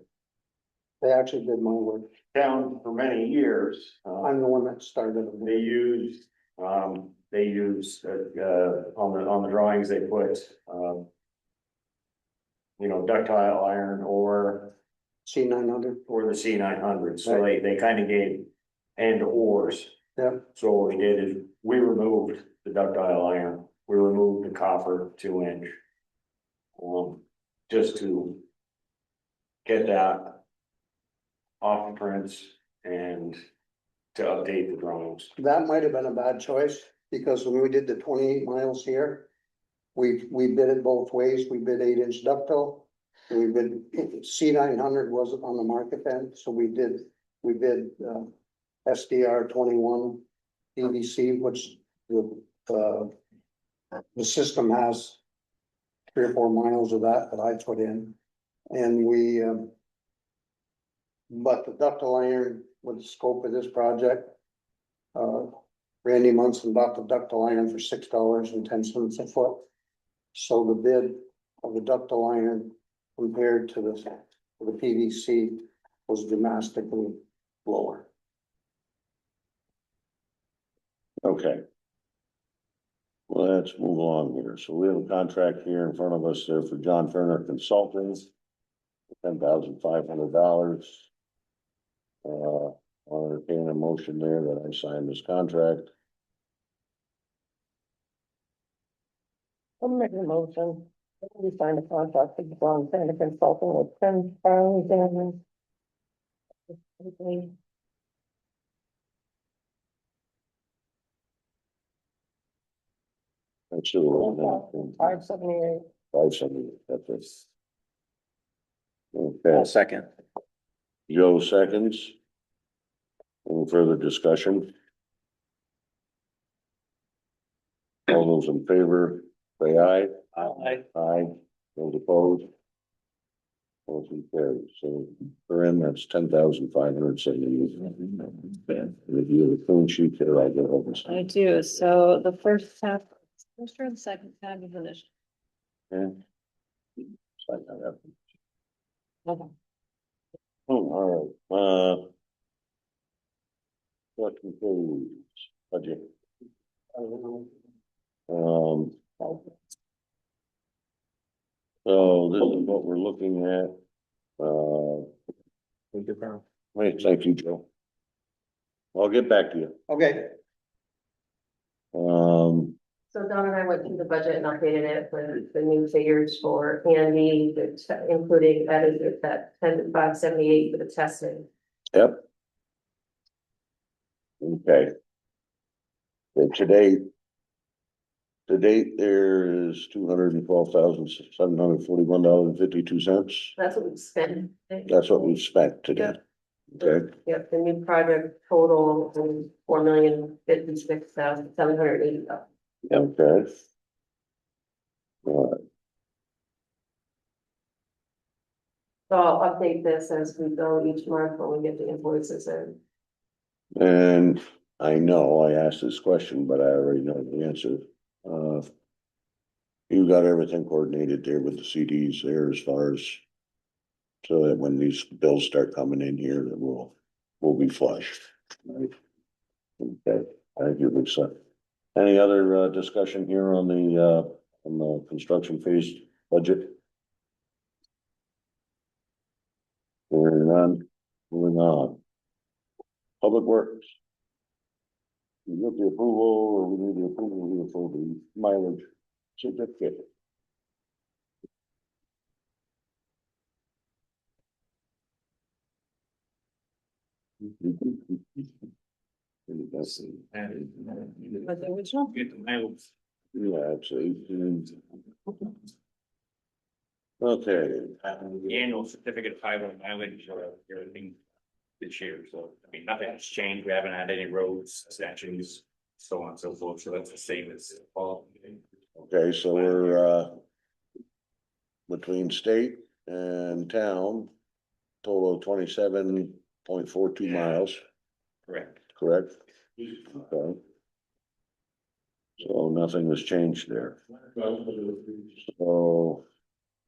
They actually did my work. town for many years. I'm the one that started it. They used, on the drawings, they put, ductile iron or C900. the C900, so they kind of gave, and ores. Yeah. So what we did is, we removed the ductile iron, we removed the copper 2-inch. Just to get that off the prints and to update the drawings. That might have been a bad choice, because when we did the 28 miles here, we bid it both ways. We bid 8-inch ductile. And we bid, C900 wasn't on the market then, so we bid SDR 21 PVC, which the system has 3 or 4 miles of that I put in. And but the ductile iron with the scope of this project, Randy Munson bought the ductile iron for $6.10 a foot. So the bid of the ductile iron compared to the PVC was dramatically lower. Okay. Well, let's move on here. So we have a contract here in front of us there for John Turner Consulting. $10,500. I'll entertain a motion there that I sign this contract. I'm making a motion. We signed a contract with John Turner Consulting with 10,000. Let's do it. 578. 578, that's it. I'll Okay, second. Joe seconds. Any further discussion? All those in favor, say aye. Aye. Aye. Those opposed? Motion carries. So for him, that's 10,570. And if you have a clean sheet there, I'll go over. I do, so the first tab, first or the second tab is finished. Okay. Sign that up. Okay. Oh, all right, what concludes budget? So this is what we're looking at. Wait, thank you, Joe. I'll get back to you. Okay, So Don and I went through the budget and updated it with the new figures for Andy, including that 10,578 for the testing. Yep. Okay. And to date, there is $212,741.52. That's what we spent. That's what we've spent today. Okay, Yep, the new project total is $4,056,780. okay. All right. So I'll update this as we go each month when we get the invoices in. And I know I asked this question, but I already know the answer. You got everything coordinated there with the CDs there as far as. So that when these bills start coming in here, that we'll be flush. Okay, thank you, Lisa. Any other discussion here on the construction phase budget? Hearing none, moving on. Public Works. We get the approval, or we need the approval for the mileage certificate. But the original, Get the mails. Yeah, it's 18. Okay, The annual certificate of highway mileage or everything this year, so I mean, nothing has changed. We haven't had any roads, extensions, so on and so forth, so that's the same as all. okay, so we're between state and town, total of 27.42 miles. Correct. correct? Okay. So nothing has changed there. So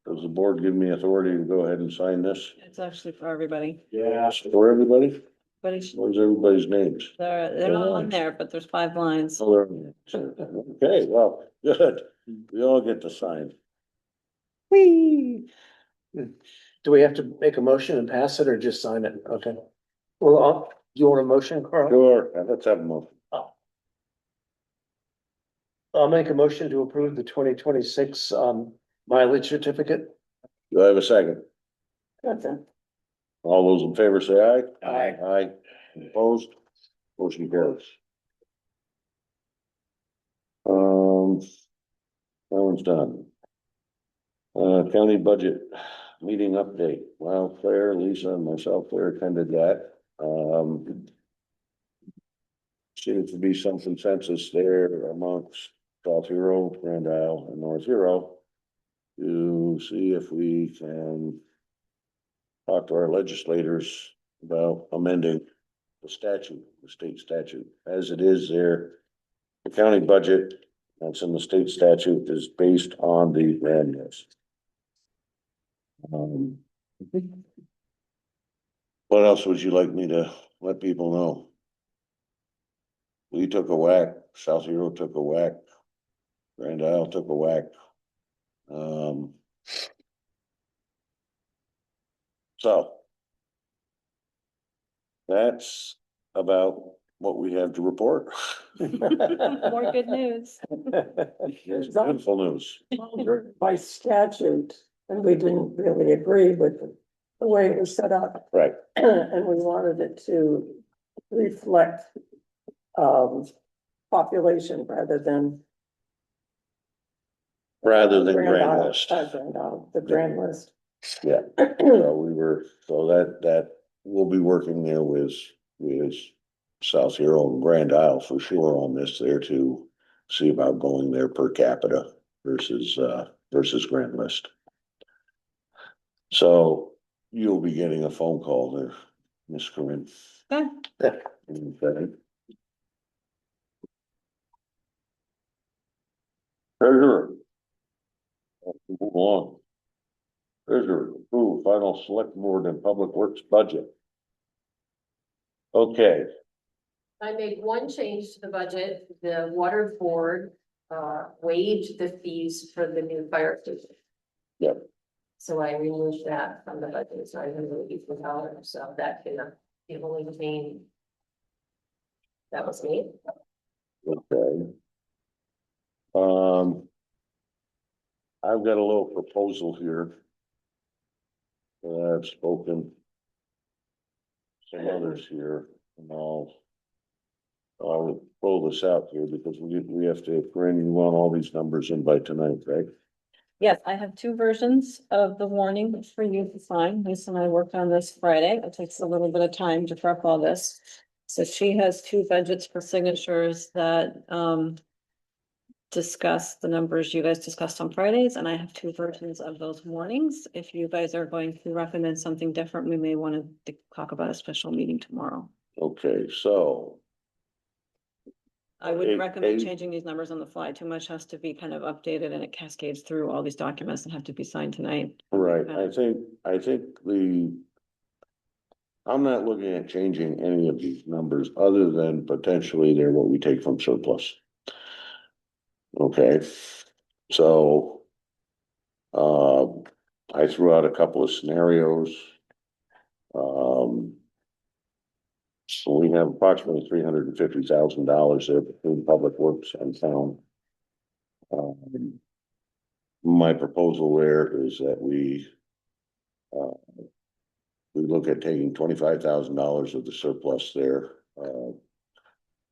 does the board give me authority to go ahead and sign this? It's actually for everybody, Yeah. For everybody? but it's, Where's everybody's names? they're not on there, but there's 5 lines. Oh, there. Okay, well, good. We all get to sign. Whee! Do we have to make a motion and pass it or just sign it? Okay. Well, do you want a motion, Carl? Sure, let's have a motion. I'll make a motion to approve the 2026 mileage certificate. Do I have a second? That's it. All those in favor say aye. Aye. Aye. Opposed? Motion carries. That one's done. County budget meeting update. Well, Claire, Lisa, and myself, Claire attended that. Seems to be some consensus there amongst South Hero, Grand Isle, and North Hero to see if we can talk to our legislators about amending the statute, the state statute, as it is there. The county budget that's in the state statute is based on the grand list. What else would you like me to let people know? We took a whack, South Hero took a whack, Grand Isle took a whack. So that's about what we have to report. More good news. Here's beautiful news. By statute, and we didn't really agree with the way it was set up, Right, and we wanted it to reflect population rather than grand list. The grand list. Yeah, so that we'll be working there with South Hero and Grand Isle for sure on this there to see about going there per capita versus grand list. So you'll be getting a phone call there, Miss Corinne. Okay. Okay. Treasurer. Move on. Treasurer, approve final select board and public works budget. Okay, I made one change to the budget. The water board waived the fees for the new fire station. Yep. So I removed that from the budget, so I'm gonna leave the dollar, so that can be only maintained. That was me. okay. I've got a little proposal here. I've spoken. Some others here, and I'll pull this out here because we have to, Corinne, you want all these numbers in by tonight, right? Yes, I have 2 versions of the warning for you to sign. Lisa and I worked on this Friday. It takes a little bit of time to prep all this. So she has 2 budgets for signatures that discuss the numbers you guys discussed on Fridays, and I have 2 versions of those warnings. If you guys are going to recommend something different, we may want to talk about a special meeting tomorrow. Okay, so. I wouldn't recommend A- changing these numbers on the fly. Too much has to be kind of updated and it cascades through all these documents that have to be signed tonight. Right, Okay. I think I'm not looking at changing any of these numbers other than potentially they're what we take from surplus. Okay, so. I threw out a couple of scenarios. So we have approximately $350,000 there between public works and town. My proposal there is that we look at taking $25,000 of the surplus there,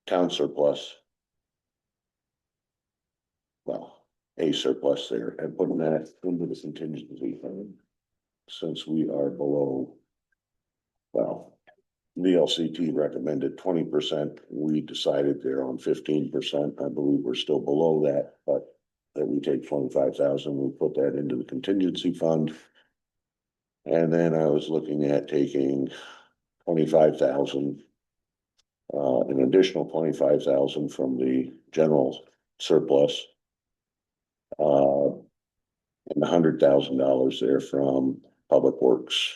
town surplus. Well, a surplus there and putting that into the contingency fund. Since we are below, well, VLCT recommended 20%. We decided there on 15%. I believe we're still below that, but that we take 25,000, we put that into the contingency fund. And then I was looking at taking 25,000 An additional 25,000 from the general surplus. And $100,000 there from Public Works.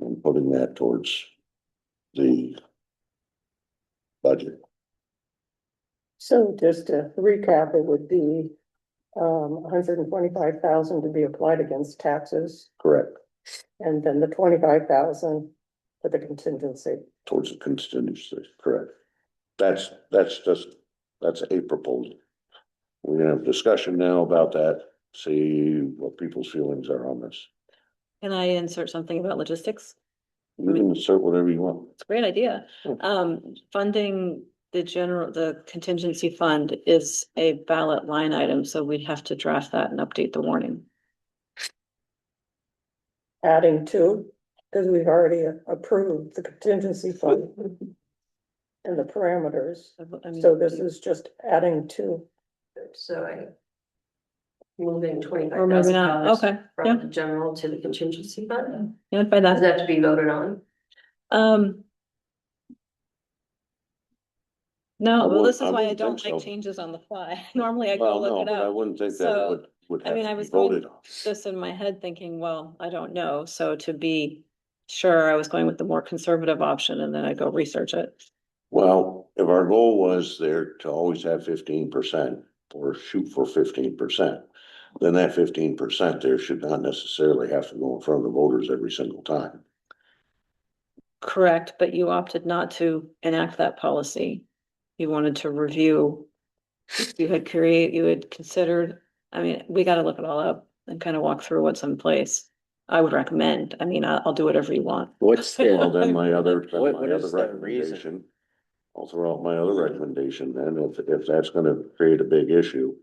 And putting that towards the budget. So just to recap, it would be 125,000 to be applied against taxes, Correct, and then the 25,000 for the contingency. towards the contingency, correct. That's a proposal. We're gonna have discussion now about that, see what people's feelings are on this. Can I insert something about logistics? You can insert whatever you want. It's a great idea. Funding the contingency fund is a ballot line item, so we'd have to draft that and update the warning. Adding to, because we've already approved the contingency fund and the parameters. I mean, So this is just adding to. So I. Moving Or $25,000 maybe not, okay, yeah, from the general to the contingency fund. yeah, by Does that. that have to be voted on? No, well, this is I why I wouldn't don't think like so. changes on the fly. Normally I go Well, look no, it but I up. wouldn't think that So, would I have mean, to I be was going voted on. this in my head thinking, well, I don't know. So to be sure, I was going with the more conservative option and then I go research it. Well, if our goal was there to always have 15% or shoot for 15%, then that 15% there should not necessarily have to go in front of the voters every single time. Correct, but you opted not to enact that policy. You wanted to review. You had considered, I mean, we gotta look it all up and kind of walk through what's in place. I would recommend, I mean, I'll do whatever you want. What's Well, the, then my other what is the reason? recommendation, I'll throw out my other recommendation then, if that's gonna create a big issue,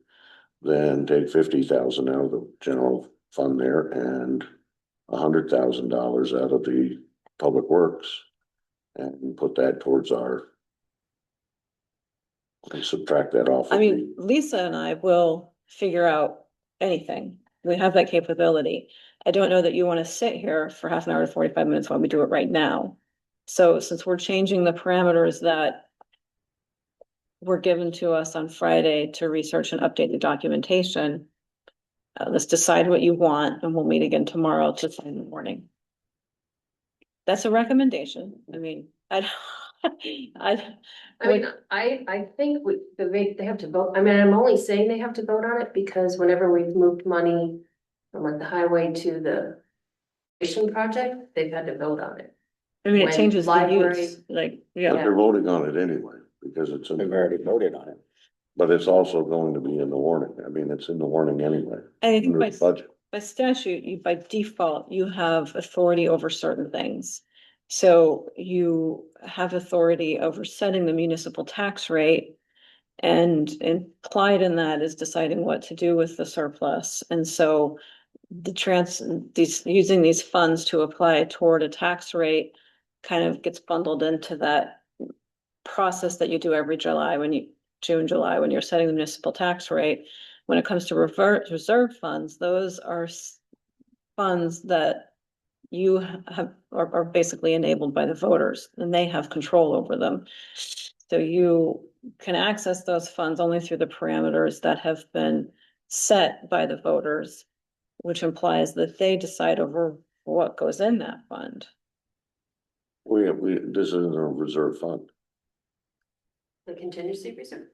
then take 50,000 out of the general fund there and $100,000 out of the Public Works and put that towards our, and subtract that off. I of mean, Lisa and I will figure out anything. We have that capability. I don't know that you want to sit here for half an hour to 45 minutes while we do it right now. So since we're changing the parameters that were given to us on Friday to research and update the documentation, let's decide what you want and we'll meet again tomorrow to sign the warning. That's a recommendation. I mean, I mean, I think they have to vote, I mean, I'm only saying they have to vote on it because whenever we've moved money from like the highway to the station project, they've had to vote on it. I mean, it When changes the library- use, like, But yeah, they're voting on it anyway, because it's in, We've already voted on it. but it's also going to be in the warning. I mean, it's in the warning anyway. I think Under by, the budget. by statute, you, by default, you have authority over certain things. So you have authority over setting the municipal tax rate. And implied in that is deciding what to do with the surplus. And so using these funds to apply toward a tax rate kind of gets bundled into that process that you do every July June, July, when you're setting the municipal tax rate. When it comes to reserve funds, those are funds that you are basically enabled by the voters and they have control over them. So you can access those funds only through the parameters that have been set by the voters, which implies that they decide over what goes in that fund. This isn't a reserve fund, The contingency reserve,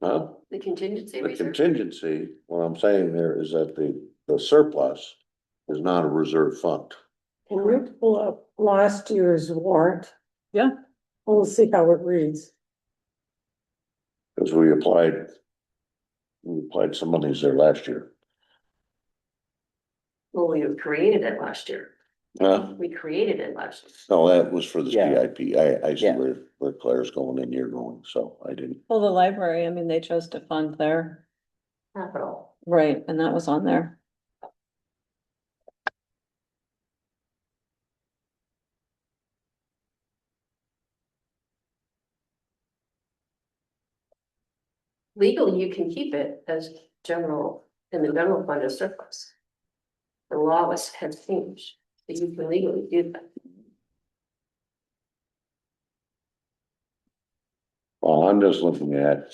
huh? the contingency The reserve. contingency, what I'm saying there is that the surplus is not a reserve fund. Can you pull up last year's warrant? Yeah. We'll see how it reads. Because we applied some monies there last year. Well, we created it last year. Huh? We created it last year. No, that was for the Yeah. CIP. I see Yeah. where Claire's going and you're going, so I didn't. Well, the library, I mean, they chose to fund their, Capital. right, and that was on there. Legally, you can keep it as general, in the general fund as surplus. The law has changed, so you can legally do that. Well, I'm just looking at.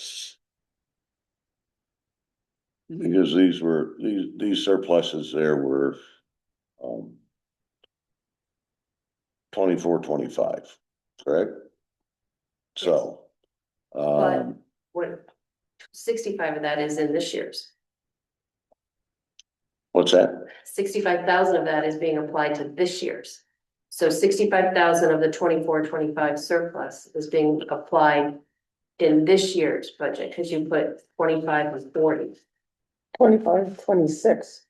Because these surpluses there were, 24, 25, correct? So, But what, 65 of that is in this year's. what's that? 65,000 of that is being applied to this year's. So 65,000 of the 24-25 surplus is being applied in this year's budget, because you put 25 and 40 25, 26,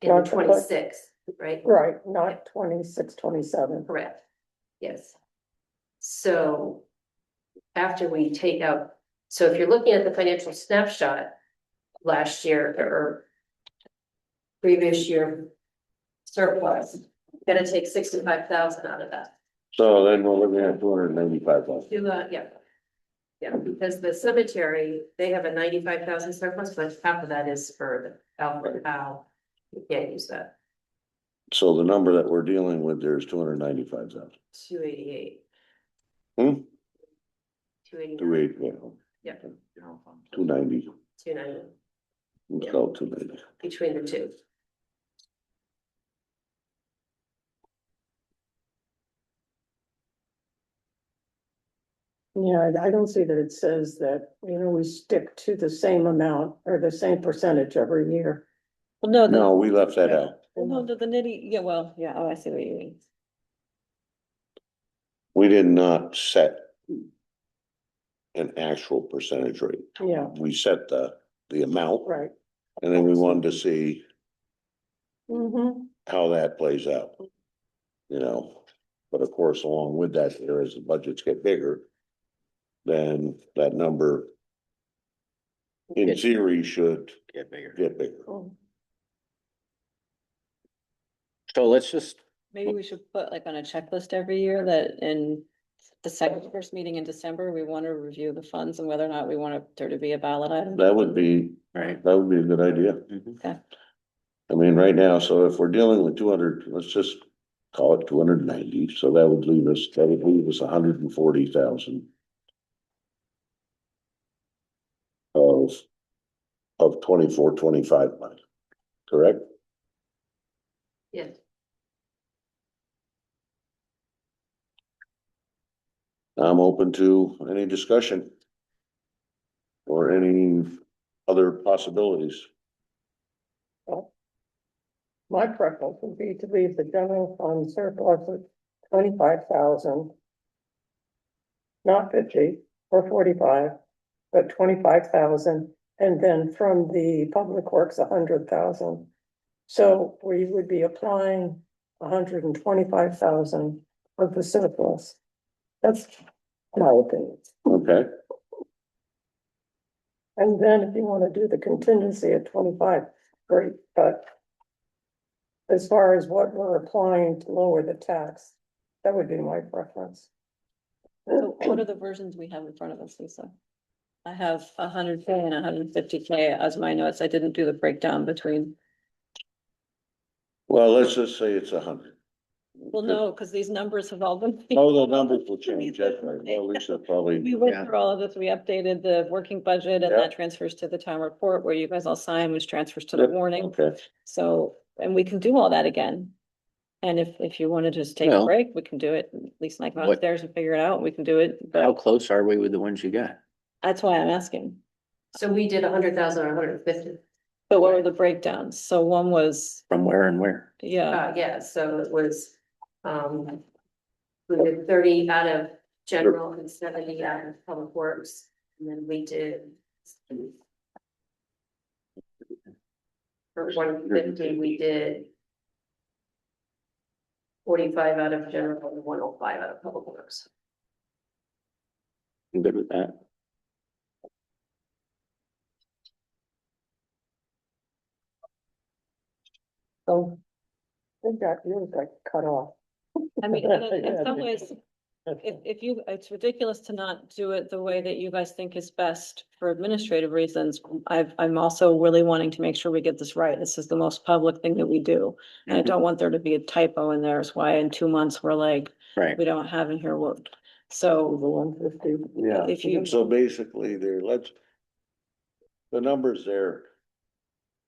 in Not the the- 26, right? right, not 26, 27. Correct, yes. So after we take out, so if you're looking at the financial snapshot last year or previous year surplus, you're gonna take 65,000 out of that. So then we're looking at 295,000. Yeah. Yeah, because the cemetery, they have a 95,000 surplus, but half of that is for the Alfred Howe. You can't use that, So the number that we're dealing with there is 295,000. 288. Hmm? 289, 28, yeah, 290, 290, let's call it 290. between the two. Yeah, I don't see that it says that, we stick to the same amount or the same percentage every year. Well, no, No, we left that out. no, the nitty, yeah, well, yeah, oh, I see what you mean. We did not set an actual percentage rate. Yeah, We set the amount, right. and then we wanted to see Mm-hmm. how that plays out. But of course, along with that, there as the budgets get bigger, then that number in Get- theory should Get bigger. get bigger. So let's just, Maybe we should put like on a checklist every year that in the first meeting in December, we want to review the funds and whether or not we want there to be a ballot item. That would be a good idea. Mhm. Okay. I mean, right now, so if we're dealing with 200, let's just call it 290, so that would leave us 140,000. Of 24, 25 money, correct? Yeah. I'm open to any discussion. Or any other possibilities. My preference would be to leave the general fund surplus at 25,000. Not 50 or 45, but 25,000, and then from the public works, 100,000. So we would be applying 125,000 of the surplus. That's my opinion. Okay, And then if you want to do the contingency at 25, great, but as far as what we're applying to lower the tax, that would be my preference. So what are the versions we have in front of us, Lisa? I have 100K and 150K as my notes. I didn't do the breakdown between, well, let's just say it's 100. well, no, because these numbers have all been. Oh, the numbers will change, that's right, well, Lisa probably. We went through all of this, we updated the working budget and Yeah. that transfers to the town report where you guys all sign, which transfers to the Yep, warning. Okay, So, and we can do all that again. And if you want to just take a Well- break, we can do it. Lisa and I can go What- upstairs and figure it out. We can do it, how but close are we with the ones you got? that's why I'm asking. So we did 100,000 or 150. But what were the breakdowns? So one was, From where and where? yeah, Yeah, so it was, we did 30 out of general and 70 out of public works, and then we did. For 150, we did 45 out of general and 105 out of public works. I'm good with that. So I think that yours got cut off. I mean, in some ways, if you, it's ridiculous to not do it the way that you guys think is best for administrative reasons. I'm also really wanting to make sure we get this right. This is the most public thing that we do. And I don't want there to be a typo in there. Is why in 2 months, we're like, Right. we don't have in here what. So The 150. Yeah, if you, so basically the numbers there.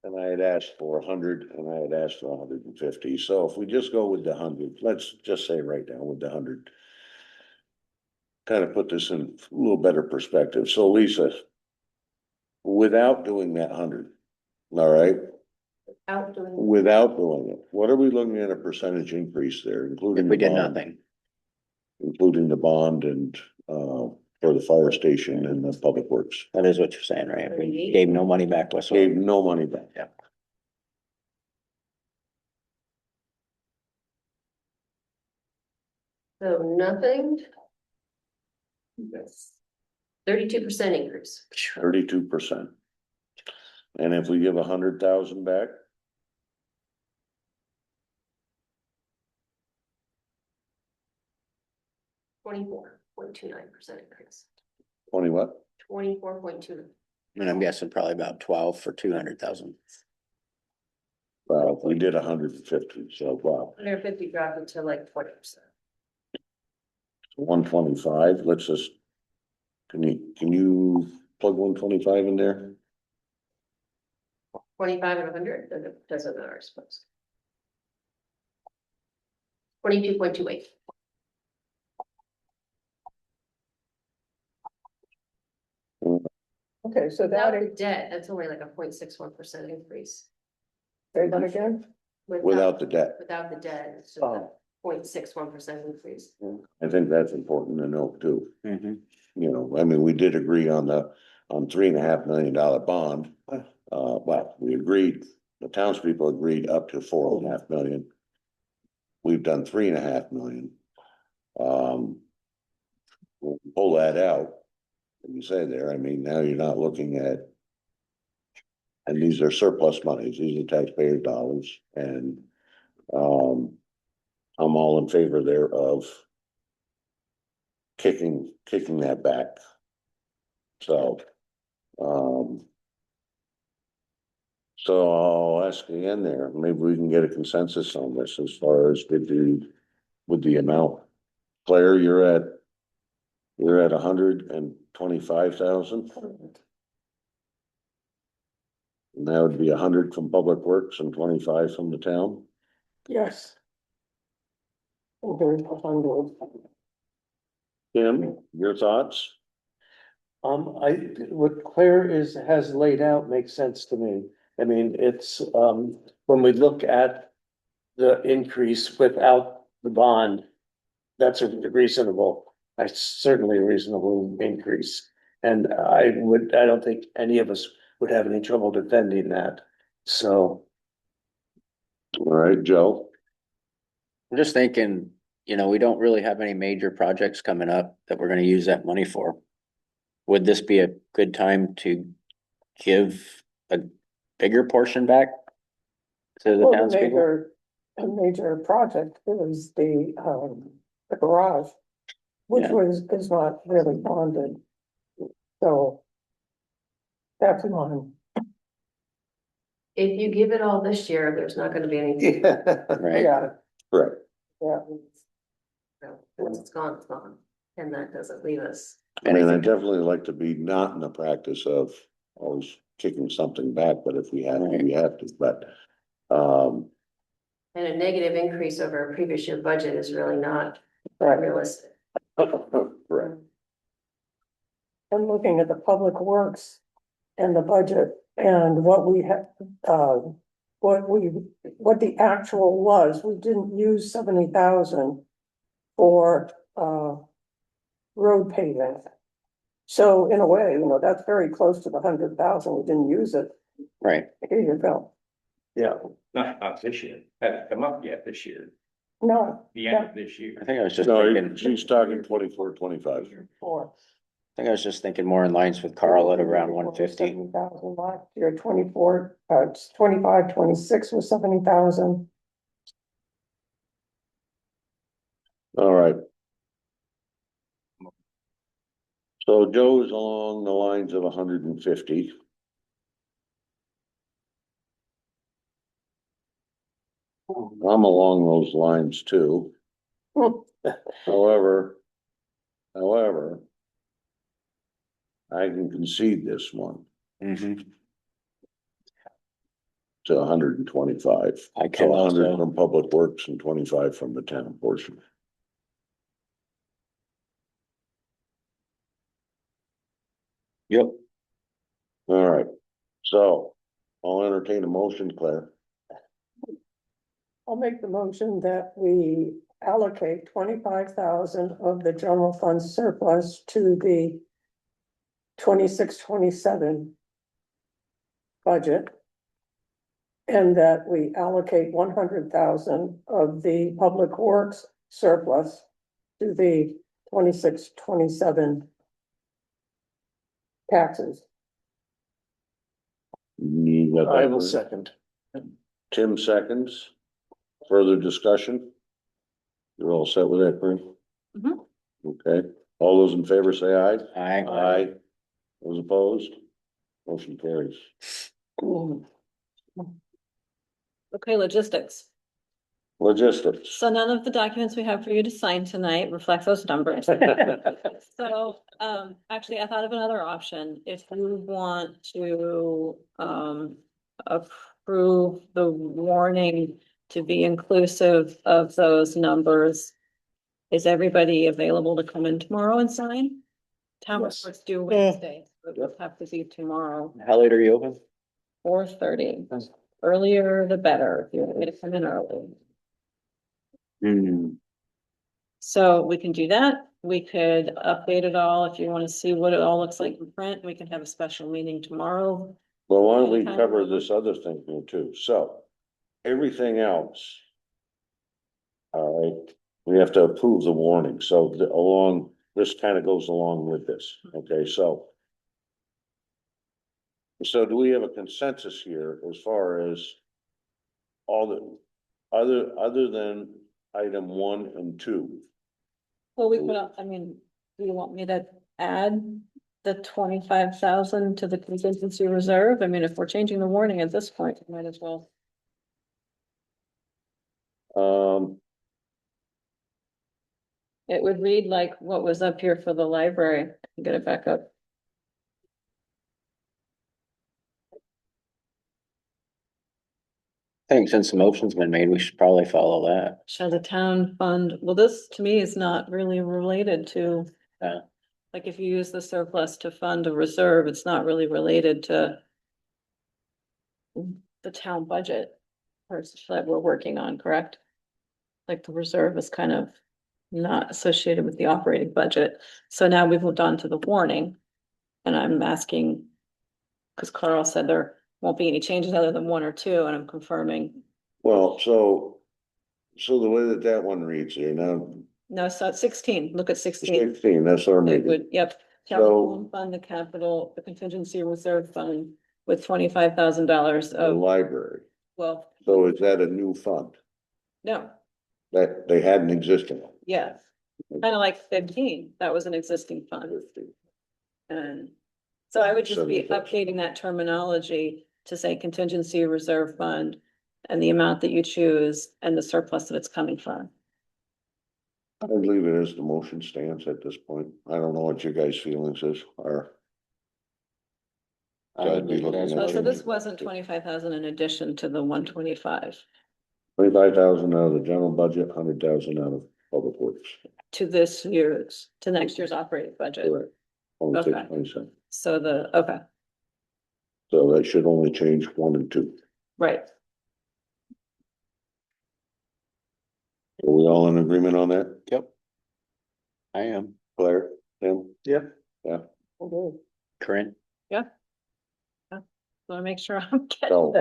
And I had asked for 100 and I had asked for 150. So if we just go with the 100, let's just say right now with the 100. Kind of put this in a little better perspective. So Lisa, without doing that 100, all right, without doing it, what are we looking at a percentage increase there, including If we the did bond? nothing, Including the bond and, for the fire station and the public works. that is what you're saying, right? If we gave no money back to us. Gave no money back. Yeah. So nothing. 32% increase. 32%. And if we give 100,000 back, 24.29% increase. 20 what? 24.2. And I'm guessing probably about 12 for 200,000. Well, we did 150, so wow, 150 dropped it to like 20%. 125, let's just. Can you plug 125 in there? 25 and 100, doesn't matter, I suppose. 22.28. Okay, so Without that, the debt, that's only like a 0.61% increase. say that again? Without the debt. Without the debt, it's just Oh. a 0.61% increase. I think that's important to note too. Mhm. You know, I mean, we did agree on $3.5 million bond. Well, we agreed, the townspeople agreed up to 4.5 million. We've done 3.5 million. We'll pull that out. And you say there, I mean, now you're not looking at. And these are surplus monies, these are taxpayer dollars, and, I'm all in favor there of. Kicking that back. So, so I'll ask again there, maybe we can get a consensus on this as far as with the amount. Claire, you're at 125,000. And that would be 100 from Public Works and 25 from the town. Yes. There's 100. Tim, your thoughts? What Claire has laid out makes sense to me. I mean, it's, when we look at the increase without the bond, that's a certainly a reasonable increase. And I don't think any of us would have any trouble defending that. So, All right, Joe. I'm just thinking, we don't really have any major projects coming up that we're gonna use that money for. Would this be a good time to give a bigger portion back to the Well, townspeople? a major project is the garage, which Yeah. is not really bonded. So that's one. If you give it all this year, there's not gonna be anything. Right. Yeah, Correct. yeah. Once it's gone, it's gone, and that doesn't leave us. I mean, I definitely like to be not in the practice of always kicking something back, but if we have to, we have to, but. And a negative increase over a previous year budget is really not Right. realistic. Correct. I'm looking at the public works and the budget and what we have, what the actual was. We didn't use 70,000 for, road paving. So in a way, that's very close to the 100,000. We didn't use it. Right. Here you go. yeah, Not this year, hasn't come up yet this year, No. the end of this year. I think I was just No, thinking, she's talking 24, 25. For. more in lines with Carl at around 150. 70,000 last year, 24, 25, 26 was 70,000. All right. So Joe's along the lines of 150. I'm along those lines too. However, However, I can concede this one Mhm. to 125. I can So 100 also. from Public Works and 25 from the town portion. Yep. All right, so I'll entertain a motion, Claire. I'll make the motion that we allocate 25,000 of the general fund surplus to the 26-27 budget. And that we allocate 100,000 of the public works surplus to the 26-27 taxes. You got that, I will Bruce? second. Tim seconds. Further discussion? You're all set with that, Corinne? Mhm. Okay, all those in favor say aye. I, Aye. Those opposed? Motion carries. Okay, logistics. Logistics. So none of the documents we have for you to sign tonight reflect those numbers. So, actually, I thought of another option. If you want to, approve the warning to be inclusive of those numbers. Is everybody available to come in tomorrow and sign? Town Yes. reports due Wednesday, so it will have to be tomorrow, how late are you open? 4:30. Earlier the better, if you want me to come in early. Hmm, So we can do that. We could update it all. If you want to see what it all looks like in print, we can have a special meeting tomorrow. Well, why don't we cover this other thing here too? So, everything else. All right, we have to approve the warning, so this kind of goes along with this, okay, so. So do we have a consensus here as far as all the, other than item 1 and 2? Well, we could, I mean, do you want me to add the 25,000 to the contingency reserve? I mean, if we're changing the warning at this point, we might as well. It would read like what was up here for the library. Get it back up. I think since the motion's been made, we should probably follow that. Shall the town fund, well, this to me is not really related to. Yeah. Like if you use the surplus to fund a reserve, it's not really related to. The town budget. That we're working on, correct? Like the reserve is kind of not associated with the operating budget. So now we've moved on to the warning. And I'm asking. Cause Carl said there won't be any changes other than 1 or 2, and I'm confirming. Well, so the way that one reads here now, No, so it's 16, look at 16. 16, that's our It meeting. would, yep. Capital fund the capital, the contingency reserve fund with $25,000 The of, library. well, So is that a new fund no, that they had an existing? yeah. Kind of like 15, that was an existing fund. And so I would just be 70,000. updating that terminology to say contingency reserve fund and the amount that you choose and the surplus that it's coming from. I believe it is, the motion stands at this point. I don't know what your guys' feelings are. I So would I'd be leave it looking as at Oh, it so is. this wasn't 25,000 in addition to the 125 25,000 out of the general budget, 100,000 out of public works. to next year's operating budget. Correct. 26, Okay. 27. So okay, So that should only change 1 and 2. right. Are we all in agreement on that? Yep. I am. Claire, Tim? Yep. Yeah. Okay. Corinne? So I make sure I'm getting So,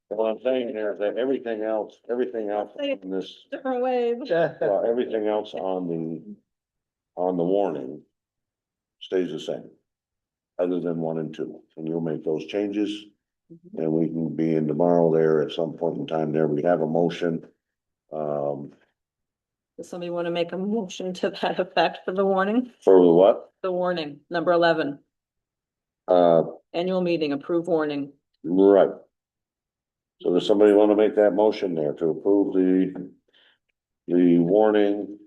what I'm saying here is that everything else in this, different ways. well, everything else on the warning stays the same. Other than 1 and 2, and you'll make those changes. And we can be in tomorrow there at some point in time there. We have a motion. Does somebody want to make a motion to that effect for the warning? For the what? The warning, number 11, annual meeting, approve warning. Right. So does somebody want to make that motion there to approve the warning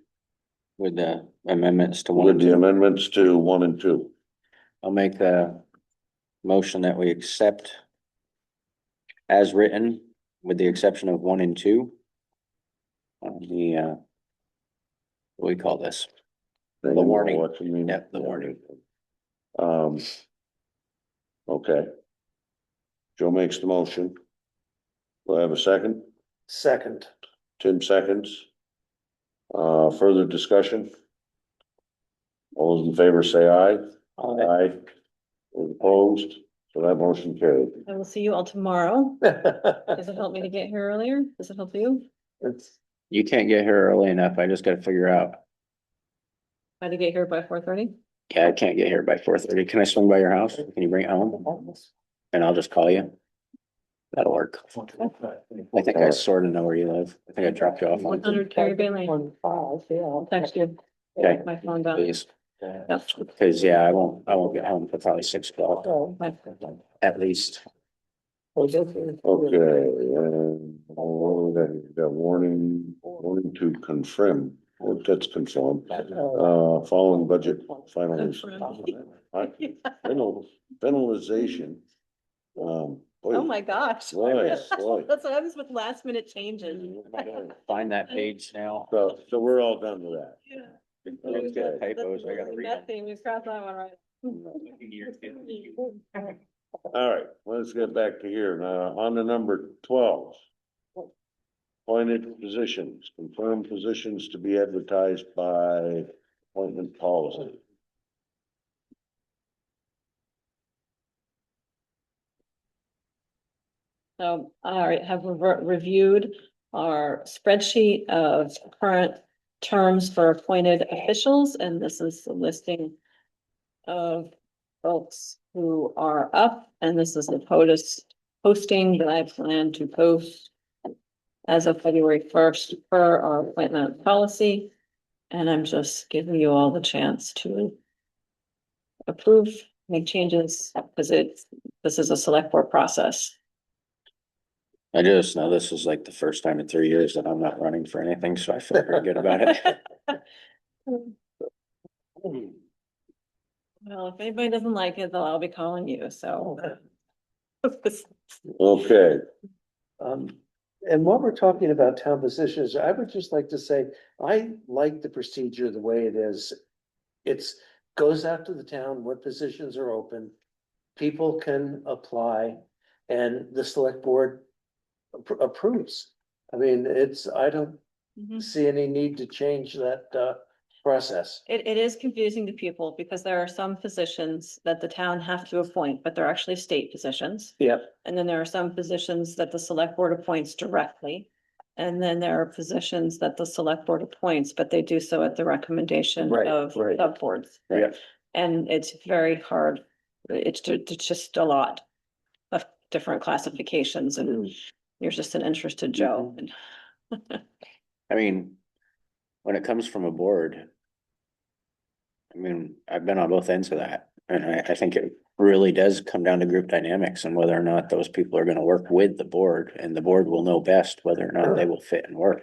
With the amendments to one with and the two. amendments to 1 and 2. I'll make the motion that we accept as written, with the exception of 1 and 2. On the, what do we call this? The warning. What you mean? Yep, the warning. Um. Okay. Joe makes the motion. Do I have a second? Second. Tim seconds. Further discussion? All those in favor say aye. Aye. Those opposed, so that motion carried. I will see you all tomorrow. Does it help me to get here earlier? Does it help you? It's, You can't get here early enough. I just gotta figure out. Try to get here by 4:30? Yeah, I can't get here by 4:30. Can I swing by your house? Can you bring it home? And I'll just call you. That'll work. I think I sort of know where you live. I think I dropped you off on. 100 Carrie Bailey. 1.5, yeah. I'll text you. Okay, My phone down. please. Yep. Cause yeah, I won't get home till probably 6 o'clock So, at least. Okay, and the warning to confirm, that's conform, following budget finalization. Oh Boy, my gosh. boy. That's what happens with last minute changes. Find that page now. So we're all done with that. Yeah. Okay. Typos, I gotta read them. Nothing, we crossed that one right. All right, let's get back to here. Now, on to number 12. Appointed positions, confirmed positions to be advertised by appointment policy. So, all right, have reviewed our spreadsheet of current terms for appointed officials, and this is the listing of folks who are up, and this is the posting that I plan to post as of February 1st per our appointment policy. And I'm just giving you all the chance to approve, make changes, because this is a select board process. I just know this is like the first time in 3 years that I'm not running for anything, so I feel pretty good about it. Well, if anybody doesn't like it, I'll be calling you, so. Okay, and while we're talking about town positions, I would just like to say, I like the procedure the way it is. It's goes out to the town, what positions are open, people can apply, and the select board approves. I mean, I don't Mhm. see any need to change that process. It is confusing to people because there are some positions that the town have to appoint, but they're actually state positions. Yep. And then there are some positions that the select board appoints directly. And then there are positions that the select board appoints, but they do so at the recommendation Right, of right. subboards. Yeah. And it's very hard. It's just a lot of different classifications and you're just an interested Joe. I mean, when it comes from a board. I mean, I've been on both ends of that, and I think it really does come down to group dynamics and whether or not those people are gonna work with the board, and the board will know best whether or not they will fit and work.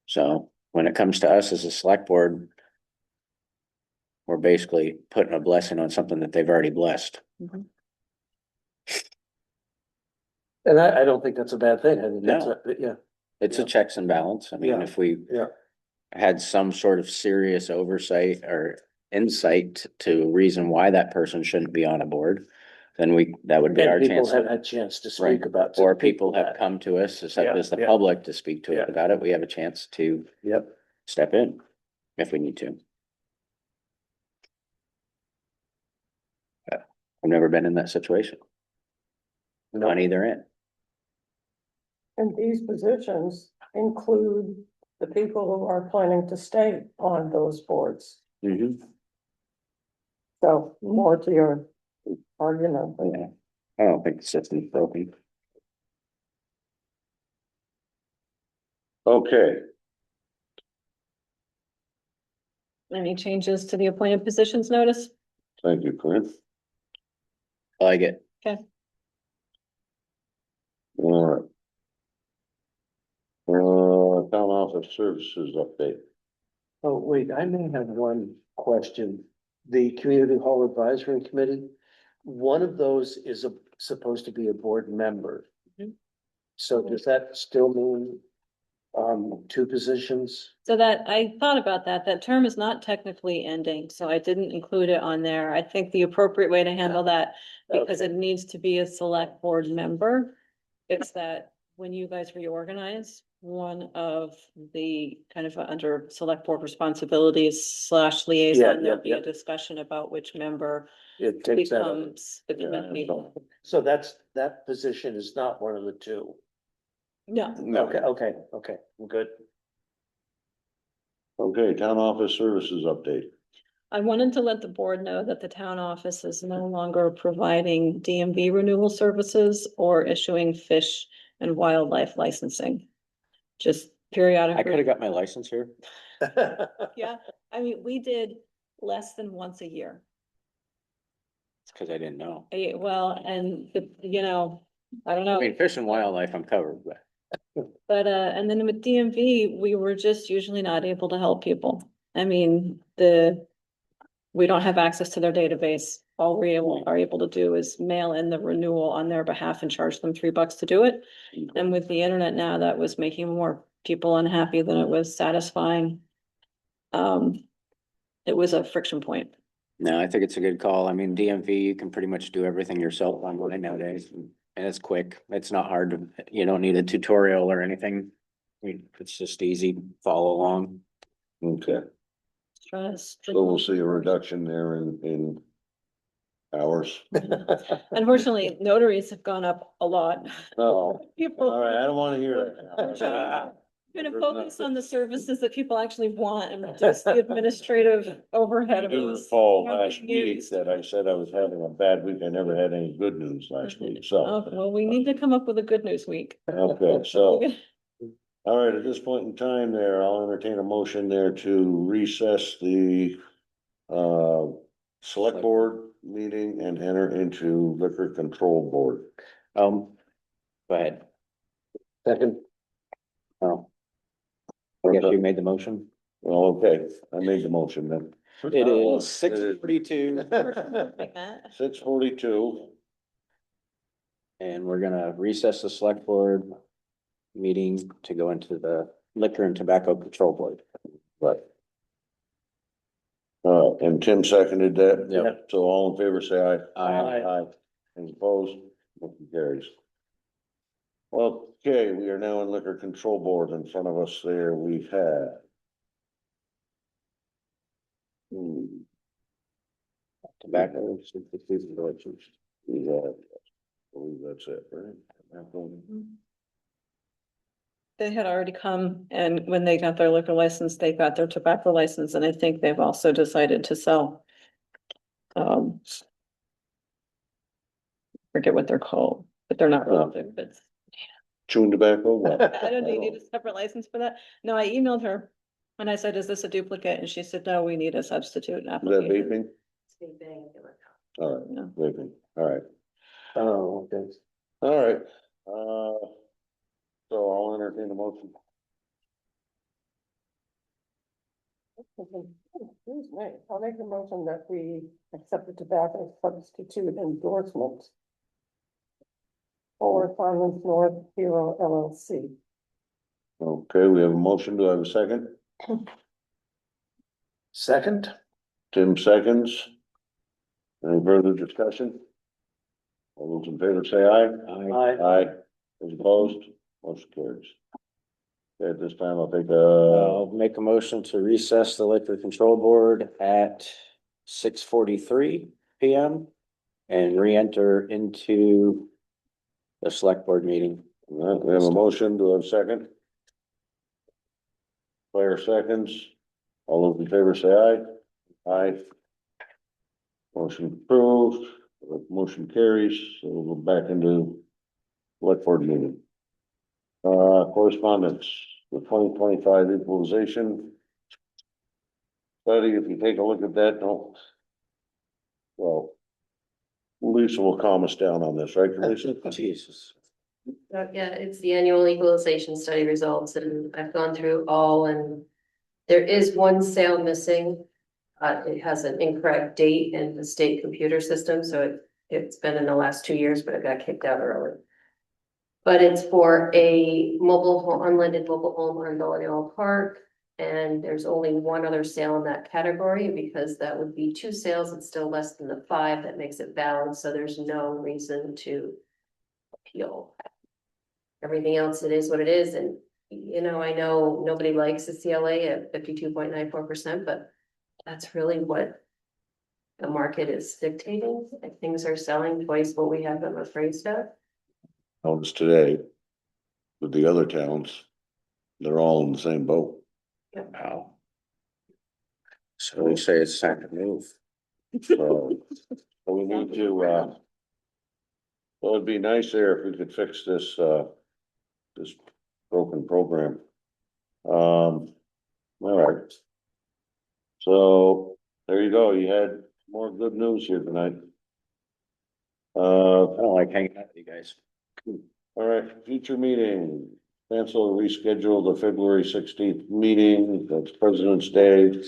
So when it comes to us as a select board, we're basically putting a blessing on something that they've already blessed. Mhm. And I don't think that's a bad thing. I think that's, No. yeah, It's a Yeah. checks and balance. I mean, Yeah. if we yeah. had some sort of serious oversight or insight to reason why that person shouldn't be on a board, then that would be our And people chance. have had chance to Right. speak about. Or people have come to us, except Yeah, as the yeah. public, to speak to Yeah. us about it. We have a chance to Yep. step in if we need to. I've never been in that situation No. on either end. And these positions include the people who are planning to stay on those boards. Mhm. So more to your argument. Yeah, I don't think the system's broken. okay, Any changes to the appointed positions notice? thank you, Clint. I like it. Okay. All right. Town office services update. Oh, wait, I may have one question. The Community Hall Advisory Committee, one of those is supposed to be a board member. Mhm. So does that still mean, two positions? So that, I thought about that, that term is not technically ending, so I didn't include it on there. I think the appropriate way to handle that, because it needs to be a select board member. It's that when you guys reorganize, one of the kind of under select board responsibilities slash liaison, there'll be a discussion about which member It takes that. up. becomes the committee. So that position is not one of the two. No, Okay, I'm good. Okay, town office services update. I wanted to let the board know that the town office is no longer providing DMV renewal services or issuing fish and wildlife licensing. Just periodic. I could have got my license here. Yeah, I mean, we did less than once a year. It's because I didn't know. Well, and you know, I don't know. I mean, fish and wildlife, I'm covered, but. But, and then with DMV, we were just usually not able to help people. I mean, we don't have access to their database. All we are able to do is mail in the renewal on their behalf and charge them $3 to do it. And with the internet now, that was making more people unhappy than it was satisfying. It was a friction point. No, I think it's a good call. I mean, DMV, you can pretty much do everything yourself online nowadays. And it's quick. It's not hard to, you don't need a tutorial or anything. I mean, it's just easy, follow along. Okay, Stress. so we'll see a reduction there in hours. Unfortunately, notaries have gone up a lot. Oh, People. all right, I don't wanna hear that. Gonna focus on the services that people actually want and reduce the administrative overhead I of do those. recall last week that I said I was having a bad week. I never had any good news last week, so. Oh, well, we need to come up with a good news week. Okay, so, all right, at this point in time there, I'll entertain a motion there to recess the select board meeting and enter into liquor control board. Go ahead. Second, Oh. I guess you made the motion. Well, okay, I made the motion then. It is 6:42 Like that. 6:42. and we're gonna recess the select board meeting to go into the liquor and tobacco control board. Right. And Tim seconded that. Yep. So all in favor, say aye. Aye. Aye. Any opposed? Motion carries. Okay, we are now in liquor control board. In front of us there, we have. Tobacco. We have, I believe that's it, right? They had already come and when they got their liquor license, they got their tobacco license and I think they've also decided to sell. Forget what they're called, but they're not related, but Chewing tobacco? What? I don't know, you need a separate license for that. No, I emailed her and I said, is this a duplicate? And she said, no, we need a substitute Is that application. vaping? Same thing. All right, Yeah. vaping, all right, oh, okay. all right, so I'll entertain a motion. Excuse me, I'll make a motion that we accept the tobacco substitute endorsement for Farmers North Hero LLC. Okay, we have a motion, do I have a second? Second, Tim seconds. Any further discussion? All those in favor say aye. Aye. Those opposed, motion carries. Okay, at this time, I'll take I'll make a motion to recess the liquor control board at 6:43 PM and re-enter into the select board meeting. all right, we have a motion, do I have a second? Claire seconds. All those in favor say aye. Aye. Motion approved, motion carries, so we'll go back into select board meeting. Correspondence, the 2025 equalization study, if you take a look at that, don't. Well, Lisa will calm us down on this, right, Lisa? Jesus. Yeah, it's the annual equalization study results and I've gone through all and There is one sale missing. It has an incorrect date in the state computer system, so it's been in the last 2 years, but it got kicked out early. But it's for a unleaded mobile home on Colonial Park. And there's only one other sale in that category, because that would be 2 sales. It's still less than the 5 that makes it valid, so there's no reason to appeal. Everything else, it is what it is, and I know nobody likes the CLA at 52.94%, but that's really what the market is dictating. If things are selling twice what we have them appraised at. Notice today, with the other towns, they're all in the same boat. Wow. So we say it's time to move. So we need to, well, it'd be nice there if we could fix this, this broken program. All right. So there you go. You had more good news here tonight. I don't like hanging out with you guys. All right, future meeting, cancel or reschedule the February 16th meeting, that's President's Day.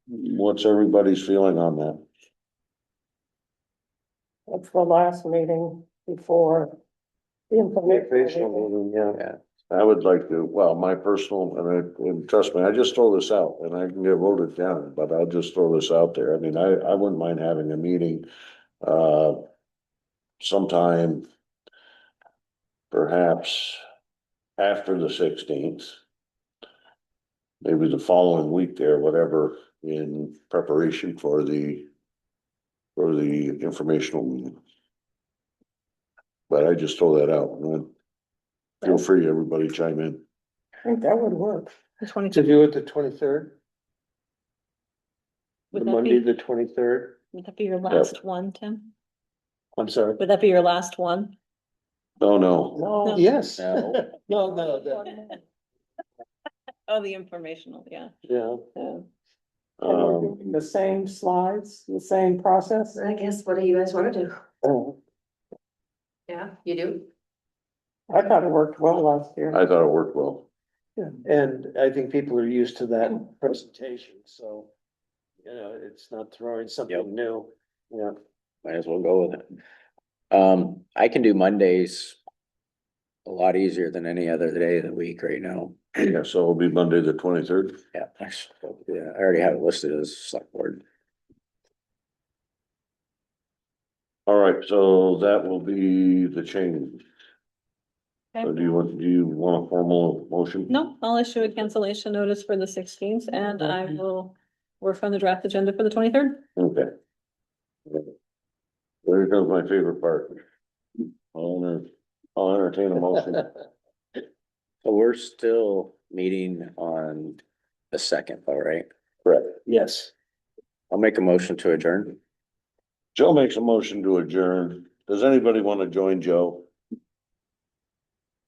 What's everybody's feeling on that? That's the last meeting before the information. Yeah. I would like to, well, my personal, and trust me, I just throw this out and I can get voted down, but I'll just throw this out there. I mean, I wouldn't mind having a meeting, sometime perhaps after the 16th. Maybe the following week there, whatever, in preparation for the informational meeting. But I just throw that out, and feel free, everybody chime in. I think that would work. The To 22nd. do it the 23rd, the Would that Monday, be, the 23rd. would that be your last one, Tim? I'm sorry. Would that be your last one? No, no, No. Yes. No. No. Oh, the informational, yeah. Yeah. And we're doing the same slides, the same process. I guess, what do you guys wanna do? Oh, Yeah, you do? I thought it worked well last year. I thought it worked well. yeah, and I think people are used to that presentation, so. It's not throwing Yep. something new. Yeah. Might as well go with it. I can do Mondays a lot easier than any other day of the week right now. Yeah, so it'll be Monday, the 23rd. Yeah, yeah, I already have it listed as select board. All right, so that will be the change. So do you want a formal motion? No, I'll issue a cancellation notice for the 16th, and I will work on the draft agenda for the 23rd. Okay. There goes my favorite part. I'll entertain a motion. So we're still meeting on the 2nd, all right? Correct. Yes. I'll make a motion to adjourn. Joe makes a motion to adjourn. Does anybody want to join Joe?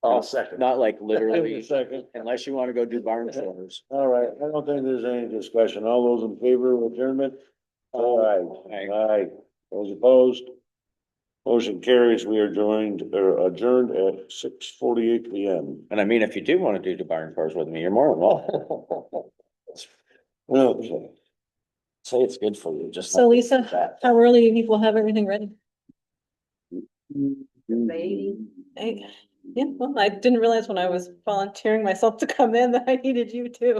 I'll second. Not like literally, Second. unless you wanna go do barn chores. All right, I don't think there's any discussion. All those in favor of adjournment? Aye. Aye. Those opposed? Motion carries. We are adjourned at 6:48 PM. And I mean, if you do wanna do the barn chores with me, you're more than welcome. Okay. Say it's good for you, just. So Lisa, how early do people have everything ready? Yeah, well, I didn't realize when I was volunteering myself to come in that I needed you too.